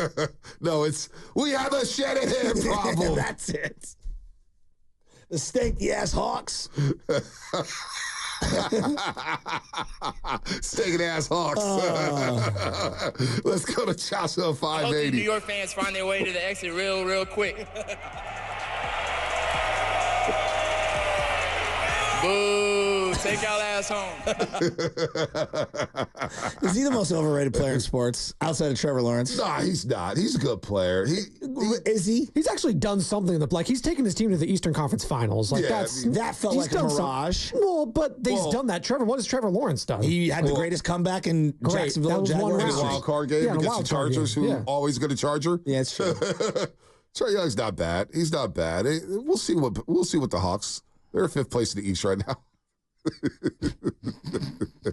No, we have a Shanahan problem. That's it. The stanky ass Hawks. Stinking ass Hawks. Let's go to Joshua 580. I hope the New York fans find their way to the exit real quick. Boo! Take y'all ass home. Is he the most overrated player in sports outside of Trevor Lawrence? Nah, he's not. He's a good player. Is he? He's actually done something like he's taken his team to the Eastern Conference Finals. Like that felt like a mirage. Well, but he's done that. What has Trevor Lawrence done? He had the greatest comeback in Jacksonville. Jaguars. In the wild card game against the Chargers, who always going to Charger. Yeah, it's true. Trae Young's not bad. He's not bad. We'll see what the Hawks. They're 5th place in the East right now.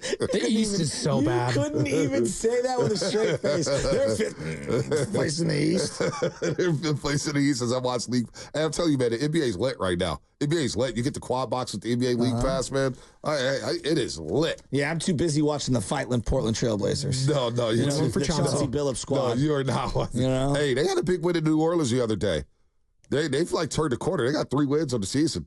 The East is so bad. You couldn't even say that with a straight face. They're 5th place in the East. They're 5th place in the East as I watch league. And I'm telling you, man, the NBA's lit right now. NBA's lit. You get the quad box with the NBA League Pass, man. It is lit. Yeah, I'm too busy watching the Fightlin Portland Trailblazers. No, you're too for Chauncey Billups squad. No, you are not. You know? Hey, they had a big win in New Orleans the other day. They've like turned the corner. They got 3 wins on the season.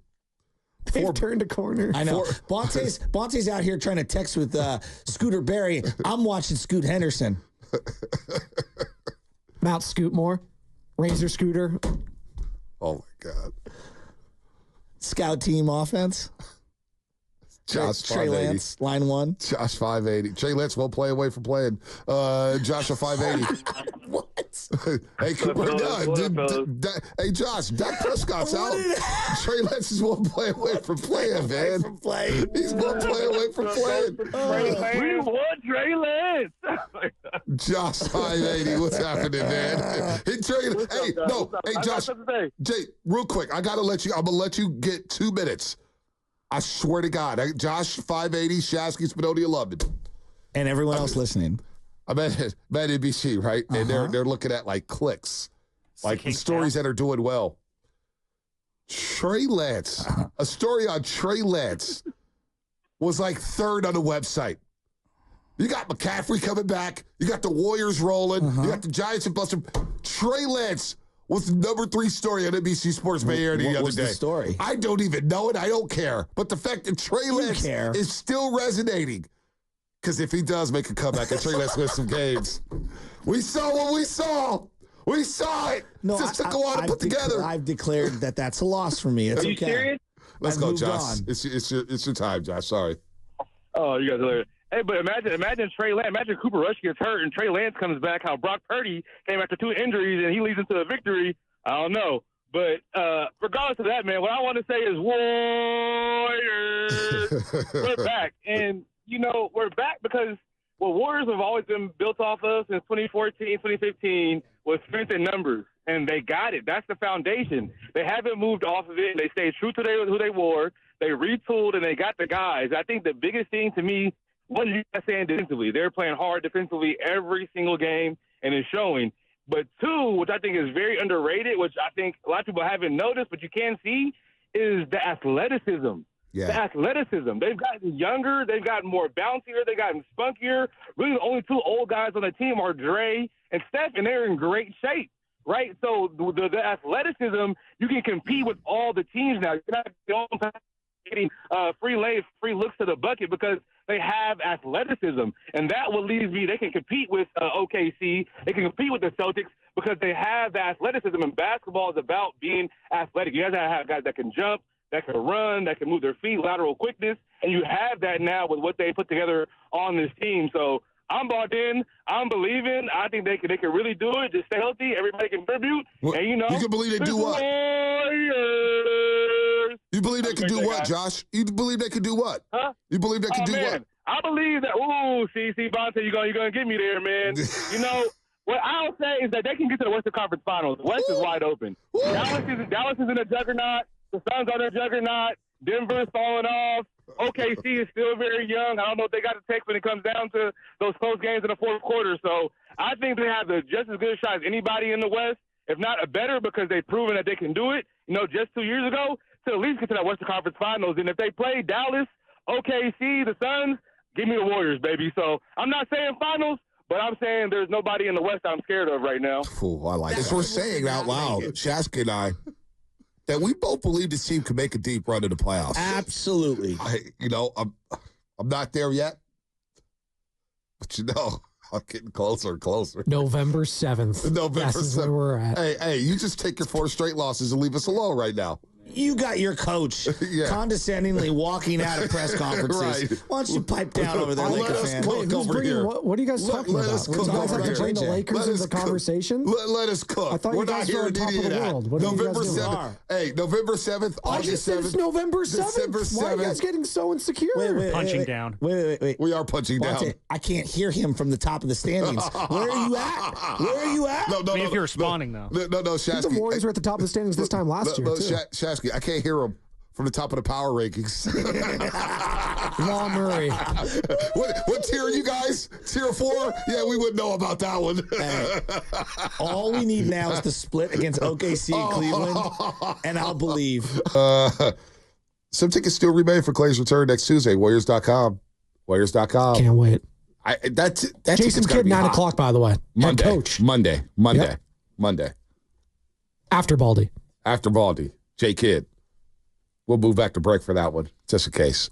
They've turned a corner. I know. Bonte's out here trying to text with Scooter Berry. I'm watching Scoot Henderson. Mount Scootmore. Razor Scooter. Oh, my God. Scout team offense. Josh Trey Lance, line 1. Josh 580. Trey Lance won't play away from playing. Josh 580. What? Hey, Cooper, hey, Josh, Dak Prescott's out. Trey Lance is one play away from playing, man. He's one play away from playing. We want Trey Lance. Josh 580, what's happening, man? Hey, Josh. Jay, real quick, I'm gonna let you get 2 minutes. I swear to God, Josh 580, Shasky, Spinotti, Lubin, and everyone else listening. I'm at NBC, right? And they're looking at like clicks, like stories that are doing well. Trey Lance, a story on Trey Lance was like 3rd on the website. You got McCaffrey coming back. You got the Warriors rolling. You got the Giants and Buster. Trey Lance was the number 3 story on NBC Sports Bay Area the other day. What was the story? I don't even know it. I don't care. But the fact that Trey Lance is still resonating, because if he does make a comeback and Trey Lance wins some games, we saw what we saw. We saw it. No, just took a while to put together. I've declared that that's a loss for me. It's Are you serious? Let's go, Josh. It's your time, Josh. Sorry. Oh, you guys are hilarious. Hey, but imagine Trey Lance. Imagine Cooper Rush gets hurt and Trey Lance comes back. How Brock Purdy came after 2 injuries and he leads into a victory. I don't know, but regardless of that, man, what I want to say is Warriors. We're back, and we're back because what Warriors have always been built off of since 2014, 2015 was strength in numbers, and they got it. That's the foundation. They haven't moved off of it. They stayed true to who they were. They retooled and they got the guys. I think the biggest thing to me. What are you guys saying defensively? They're playing hard defensively every single game, and it's showing. But 2, which I think is very underrated, which I think a lot of people haven't noticed, but you can see, is the athleticism. Yeah. The athleticism. They've gotten younger. They've gotten more bouncier. They've gotten spunkier. Really, the only 2 old guys on the team are Dre and Steph, and they're in great shape, right? So the athleticism, you can compete with all the teams now. You're not getting free looks to the bucket because they have athleticism, and that will leave me. They can compete with OKC. They can compete with the Celtics because they have the athleticism. And basketball is about being athletic. You guys have guys that can jump, that can run, that can move their feet, lateral quickness, and you have that now with what they put together on this team. So I'm bought in. I'm believing. I think they can really do it. Just stay healthy. Everybody can contribute. Well, and you can believe they do what? Warriors. You believe they can do what, Josh? You believe they can do what? Huh? You believe they can do what? I believe that. Ooh, see, Bonta, you're gonna get me there, man. You know what I'll say is that they can get to the Western Conference Finals. The West is wide open. Dallas is in a juggernaut. The Suns are in a juggernaut. Denver's falling off. OKC is still very young. I don't know if they got the takes when it comes down to those close games in the fourth quarter. So I think they have just as good a shot as anybody in the West, if not a better, because they've proven that they can do it. You know, just 2 years ago, to at least get to that Western Conference Finals. And if they play Dallas, OKC, the Suns, give me the Warriors, baby. So I'm not saying finals, but I'm saying there's nobody in the West I'm scared of right now. Ooh, I like this. We're saying out loud, Shasky and I, that we both believe this team can make a deep run in the playoffs. Absolutely. I'm not there yet, but I'm getting closer and closer. November 7th. That's where we're at. Hey, you just take your 4 straight losses and leave us alone right now. You got your coach condescendingly walking out of press conferences. Right. Why don't you pipe down over there, Laker fan? What are you guys talking about? We're guys have to bring the Lakers into the conversation? Let us cook. I thought we're you guys were on top of the world. What November 7th. Hey, November 7th, August 7th. It's November 7th. December 7th. Why are you guys getting so insecure? Punching down. Wait. We are punching down. I can't hear him from the top of the standings. Where are you at? No, if you're responding, though. No, Shasky. The Warriors were at the top of the standings this time last year, too. Shasky, I can't hear him from the top of the power rankings. Jamal Murray. What tier are you guys? Tier 4? Yeah, we wouldn't know about that one. Hey, all we need now is the split against OKC and Cleveland, and I'll believe. Some tickets still remain for Clay's return next Tuesday. Warriors.com. Warriors.com. Can't wait. That Jason Kidd, 9 o'clock, by the way. Monday. Coach. Monday. Yep. Monday. After Baldy. J. Kidd. We'll move back to break for that one, just in case.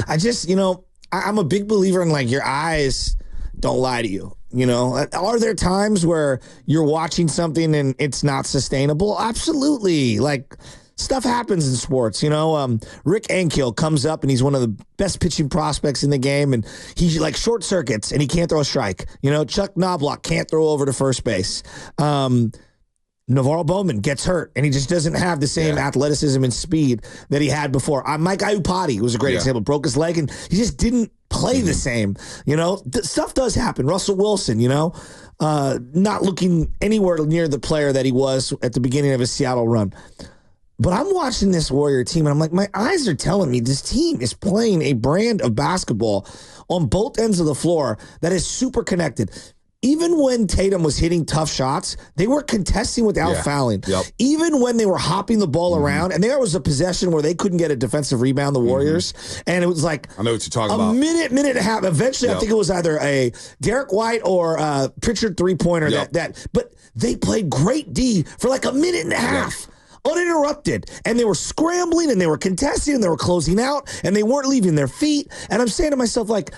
I just, I'm a big believer in, like, your eyes don't lie to you. Are there times where you're watching something and it's not sustainable? Absolutely. Like, stuff happens in sports. Rick Ankiel comes up and he's one of the best pitching prospects in the game, and he like short circuits and he can't throw a strike. Chuck Knobloch can't throw over to first base. Navarro Bowman gets hurt, and he just doesn't have the same athleticism and speed that he had before. Mike Iupati was a great example. Broke his leg, and he just didn't play the same. Stuff does happen. Russell Wilson, not looking anywhere near the player that he was at the beginning of his Seattle run. But I'm watching this Warrior team, and I'm like, my eyes are telling me this team is playing a brand of basketball on both ends of the floor that is super connected. Even when Tatum was hitting tough shots, they were contesting without fouling. Yep. Even when they were hopping the ball around, and there was a possession where they couldn't get a defensive rebound, the Warriors, and it was like I know what you're talking about. A minute and a half. Eventually, I think it was either a Derek White or Pritchard three-pointer but they played great D for like a minute and a half. Uninterrupted, and they were scrambling, and they were contesting, and they were closing out, and they weren't leaving their feet. And I'm saying to myself, like,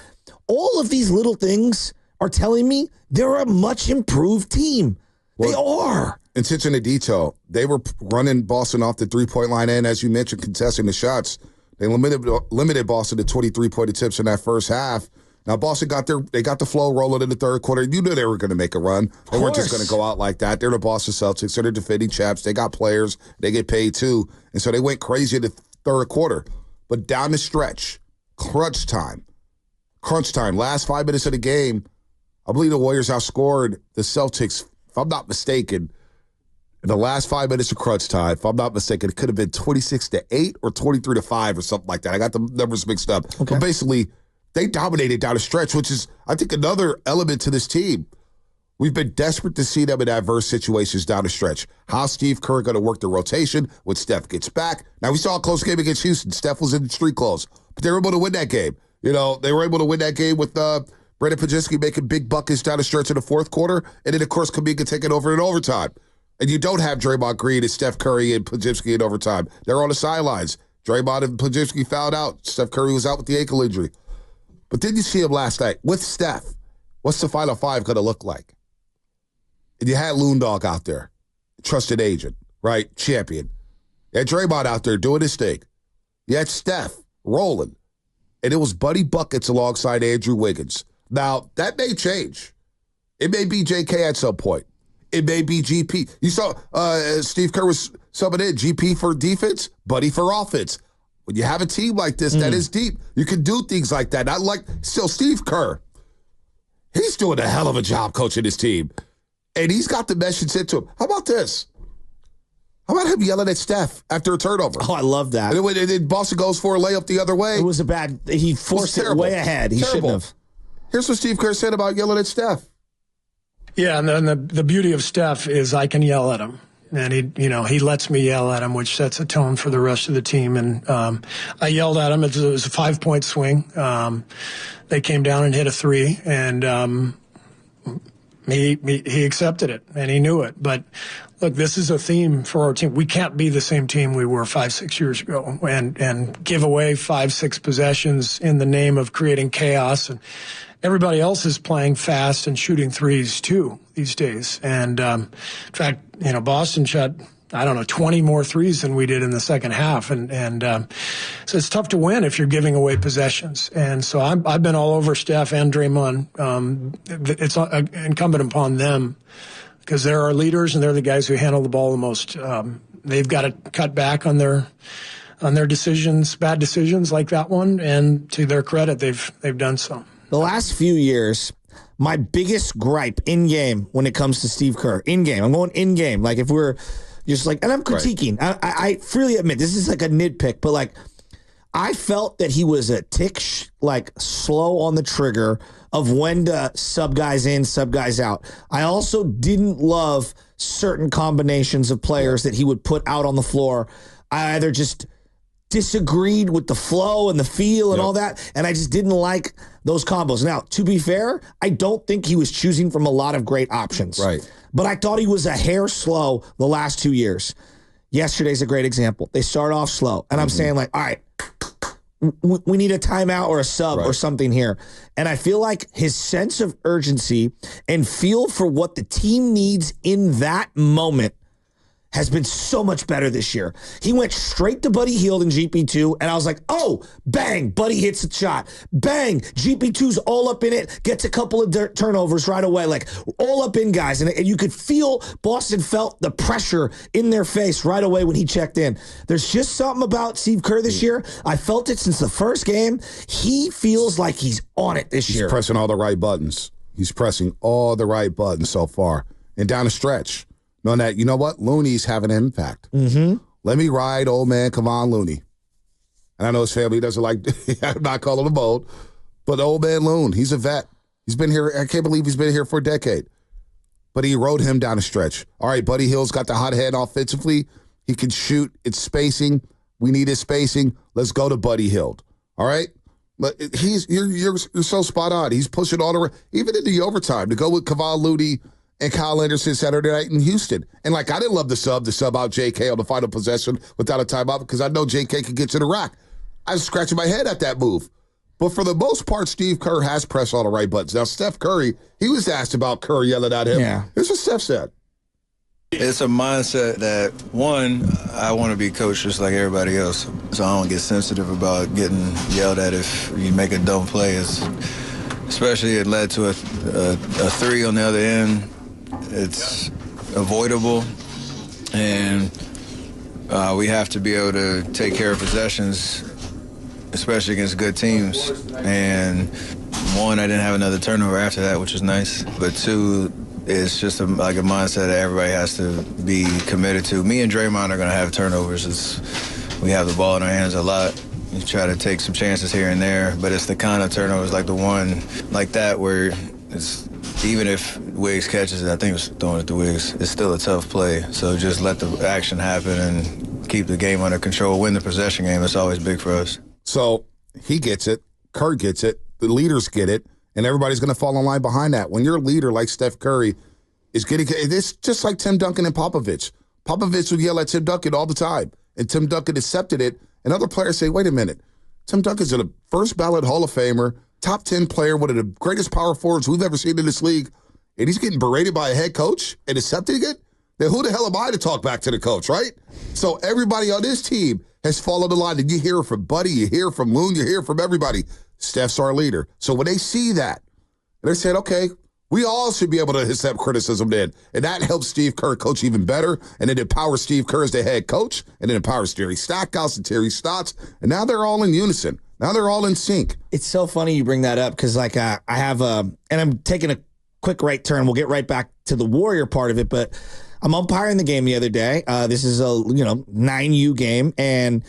all of these little things are telling me they're a much improved team. They are. Attention to detail. They were running Boston off the three-point line, and as you mentioned, contesting the shots. They limited Boston to 23-point attempts in that first half. Now, Boston got the flow rolling in the third quarter. You knew they were going to make a run. They weren't just going to go out like that. They're the Boston Celtics. They're the defending champs. They got players. They get paid too. And so they went crazy in the third quarter. But down the stretch, crunch time, last 5 minutes of the game, I believe the Warriors outscored the Celtics, if I'm not mistaken, in the last 5 minutes of crunch time. If I'm not mistaken, it could have been 26-8 or 23-5 or something like that. I got the numbers mixed up. Okay. But basically, they dominated down the stretch, which is, I think, another element to this team. We've been desperate to see them in adverse situations down the stretch. How's Steve Kerr going to work the rotation when Steph gets back? Now, we saw a close game against Houston. Steph was in the street clothes, but they were able to win that game. They were able to win that game with Brandon Pajinski making big buckets down the stretch in the fourth quarter, and then, of course, Kuminga taking over in overtime. And you don't have Draymond Green and Steph Curry and Pajinski in overtime. They're on the sidelines. Draymond and Pajinski fouled out. Steph Curry was out with the ankle injury. But then you see him last night with Steph. What's the Final Five going to look like? And you had Loondog out there, trusted agent, right? Champion. You had Draymond out there doing his thing. You had Steph rolling. And it was Buddy Buckets alongside Andrew Wiggins. Now, that may change. It may be JK at some point. It may be GP. You saw Steve Kerr was subbing in GP for defense, Buddy for offense. when you have a team like this that is deep, you can do things like that. Not like, still, Steve Kerr, he's doing a hell of a job coaching his team. And he's got the message into him. How about this? How about him yelling at Steph after a turnover? Oh, I love that. And then Boston goes for a layup the other way. It was a bad, he forced it way ahead. He shouldn't have. Here's what Steve Kerr said about yelling at Steph. Yeah, and then the beauty of Steph is I can yell at him. And he lets me yell at him, which sets a tone for the rest of the team. And I yelled at him. It was a 5-point swing. They came down and hit a 3, and he accepted it, and he knew it. But look, this is a theme for our team. We can't be the same team we were 5-6 years ago and give away 5-6 possessions in the name of creating chaos. And everybody else is playing fast and shooting threes too these days. And in fact, Boston shot, 20 more threes than we did in the second half. And so it's tough to win if you're giving away possessions. And so I've been all over Steph and Draymond. It's incumbent upon them, because they're our leaders and they're the guys who handle the ball the most. They've got to cut back on their decisions, bad decisions like that one. And to their credit, they've done so. The last few years, my biggest gripe in game when it comes to Steve Kerr, in game, I'm going in game. Like if we're just like, and I'm critiquing, right. I freely admit this is like a nitpick, but like I felt that he was a tick slow on the trigger of when to sub guys in, sub guys out. I also didn't love certain combinations of players that he would put out on the floor. I either just disagreed with the flow and the feel and all that, and I just didn't like those combos. Now, to be fair, I don't think he was choosing from a lot of great options. Right. But I thought he was a hair slow the last 2 years. Yesterday's a great example. They start off slow, and I'm saying like, all right, we need a timeout or a sub or something here. And I feel like his sense of urgency and feel for what the team needs in that moment has been so much better this year. He went straight to Buddy Hield in GP2, and I was like, oh, bang, Buddy hits a shot. Bang, GP2's all up in it, gets a couple of turnovers right away, like all up in guys. And you could feel Boston felt the pressure in their face right away when he checked in. There's just something about Steve Kerr this year. I felt it since the first game. He feels like he's on it this year. He's pressing all the right buttons. He's pressing all the right buttons so far. And down the stretch. Knowing that, you know what? Looney's having an impact. Mm-hmm. Let me ride old man Kevon Looney. And I know his family doesn't like, I'm not calling him old, but old man Loon, he's a vet. He's been here, I can't believe he's been here for a decade. But he rode him down the stretch. All right, Buddy Hield's got the hot hand offensively. He can shoot. It's spacing. We need his spacing. Let's go to Buddy Hield. All right? But you're so spot on. He's pushing all the way, even in the overtime, to go with Kevon Looney and Kyle Anderson Saturday night in Houston. And, I didn't love the sub out J.K. on the final possession without a timeout because I know J.K. can get to the rack. I was scratching my head at that move. But for the most part, Steve Kerr has pressed all the right buttons. Now, Steph Curry, he was asked about Kerr yelling at him. Yeah. Here's what Steph said. It's a mindset that, one, I want to be coached just like everybody else. So I don't get sensitive about getting yelled at if you make a dumb play. Especially it led to a 3 on the other end. It's avoidable, and we have to be able to take care of possessions, especially against good teams. And one, I didn't have another turnover after that, which was nice. But two, it's just a mindset that everybody has to be committed to. Me and Draymond are going to have turnovers. We have the ball in our hands a lot. We try to take some chances here and there, but it's the kind of turnovers like the one like that where it's, even if Wiggs catches it, I think it was throwing it to Wiggs, it's still a tough play. So just let the action happen and keep the game under control. Win the possession game. It's always big for us. So he gets it. Kerr gets it. The leaders get it. And everybody's going to fall in line behind that. When your leader, like Steph Curry, is getting it, it's just like Tim Duncan and Popovich. Popovich would yell at Tim Duncan all the time. And Tim Duncan accepted it. And other players say, wait a minute. Tim Duncan's a first ballot Hall of Famer, top 10 player, one of the greatest power forwards we've ever seen in this league, and he's getting berated by a head coach and accepting it? Then who the hell am I to talk back to the coach, right? So everybody on this team has followed the line. And you hear from Buddy, you hear from Loon, you hear from everybody. Steph's our leader. So when they see that, they're saying, okay, We all should be able to accept criticism then. And that helps Steve Kerr coach even better. And it empowers Steve Kerr as the head coach. And it empowers Jerry Stackhouse and Terry Stotts. And now they're all in unison. Now they're all in sync. It's so funny you bring that up because, like, I have and I'm taking a quick right turn. We'll get right back to the Warrior part of it. But I'm umpiring the game the other day. This is a 9U game. And,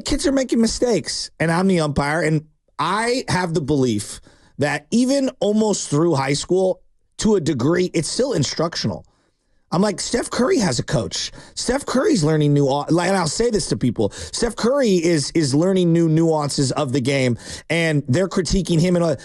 kids are making mistakes. And I'm the umpire. And I have the belief that even almost through high school, to a degree, it's still instructional. I'm like, Steph Curry has a coach. Steph Curry's learning and I'll say this to people, Steph Curry is learning new nuances of the game, and they're critiquing him. And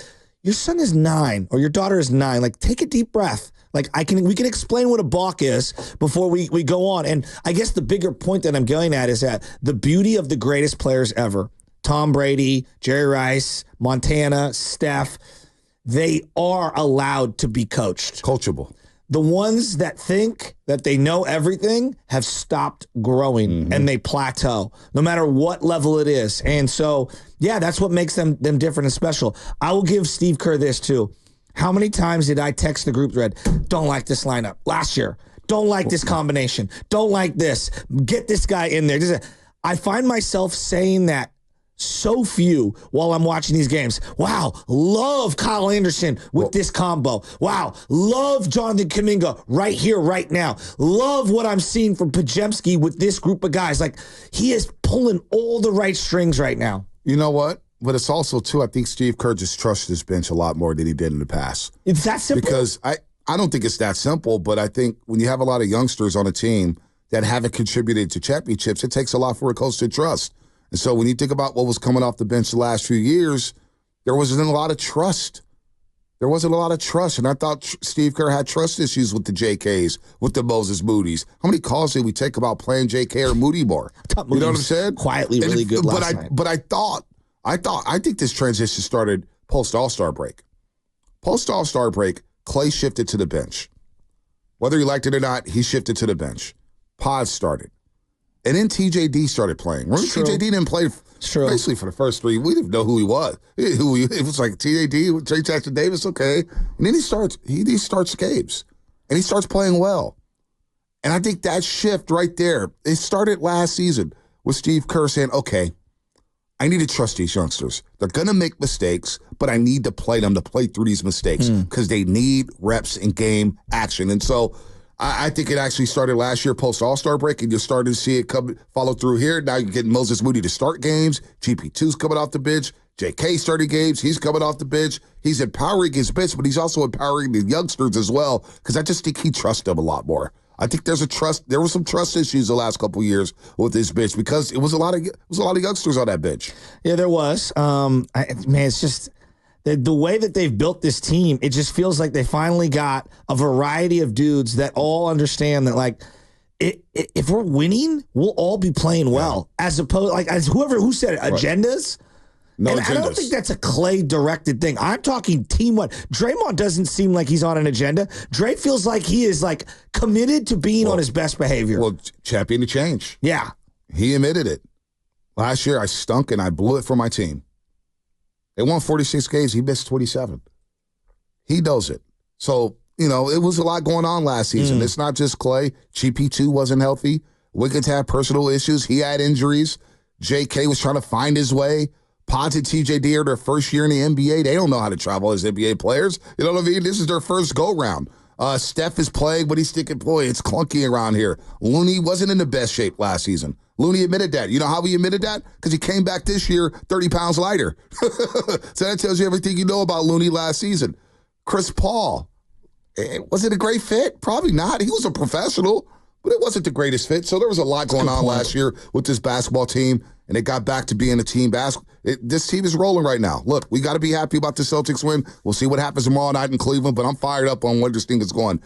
your son is 9 or your daughter is 9. Like, take a deep breath. Like, we can explain what a balk is before we go on. And I guess the bigger point that I'm going at is that the beauty of the greatest players ever, Tom Brady, Jerry Rice, Montana, Steph, they are allowed to be coached. Coachable. The ones that think that they know everything have stopped growing and they plateau, no matter what level it is. And so, yeah, that's what makes them different and special. I will give Steve Kerr this, too. How many times did I text the group thread, don't like this lineup? Last year, don't like this combination. Don't like this. Get this guy in there. I find myself saying that so few while I'm watching these games. Wow, love Kyle Anderson with this combo. Wow, love Jonathan Kuminga right here, right now. Love what I'm seeing from Podziemski with this group of guys. Like, he is pulling all the right strings right now. You know what? But it's also, too, I think Steve Kerr just trusts his bench a lot more than he did in the past. It's that simple? Because I don't think it's that simple, but I think when you have a lot of youngsters on a team that haven't contributed to championships, it takes a lot for a coach to trust. And so when you think about what was coming off the bench the last few years, there wasn't a lot of trust. There wasn't a lot of trust. And I thought Steve Kerr had trust issues with the JKs, with the Moses Moody's. How many calls did we take about playing JK or Moody more? You know what I'm saying? Quietly really good last night. But I think this transition started post All-Star break. Post All-Star break, Klay shifted to the bench. Whether he liked it or not, he shifted to the bench. Pod started. And then TJD started playing. Remember, TJD didn't play basically for the first 3. We didn't know who he was. It was like TJD, Trey Jackson Davis, okay. And then he starts games. And he starts playing well. And I think that shift right there, it started last season with Steve Kerr saying, okay, I need to trust these youngsters. They're going to make mistakes, but I need to play them to play through these mistakes because they need reps and game action. And so I think it actually started last year post All-Star break, and you're starting to see it follow through here. Now you're getting Moses Moody to start games. GP2's coming off the bench. JK started games. He's coming off the bench. He's empowering his bench, but he's also empowering the youngsters as well because I just think he trusts them a lot more. I think there were some trust issues the last couple of years with this bench because it was a lot of youngsters on that bench. Yeah, there was. It's just the way that they've built this team, it just feels like they finally got a variety of dudes that all understand that, like, if we're winning, we'll all be playing well. As opposed, as who said it, agendas. No and agendas. I don't think that's a Klay directed thing. I'm talking team-wide. Draymond doesn't seem like he's on an agenda. Dre feels like he is committed to being on his best behavior. Well, champion to change. Yeah. He admitted it. Last year I stunk and I blew it for my team. They won 46 games. He missed 27. He knows it. So, it was a lot going on last season. It's not just Klay. GP2 wasn't healthy. Wiggins had personal issues. He had injuries. JK was trying to find his way. Pods and TJD are their first year in the NBA. They don't know how to travel as NBA players. You know what I mean? This is their first go-round. Steph is playing, but he's thinking, boy, it's clunky around here. Looney wasn't in the best shape last season. Looney admitted that. You know how he admitted that? Because he came back this year 30 pounds lighter. So that tells you everything you know about Looney last season. Chris Paul, was it a great fit? Probably not. He was a professional, but it wasn't the greatest fit. So there was a lot going on last year with this basketball team, and it got back to being a team basketball. This team is rolling right now. Look, we got to be happy about the Celtics win. We'll see what happens tomorrow night in Cleveland, but I'm fired up on where this thing is going.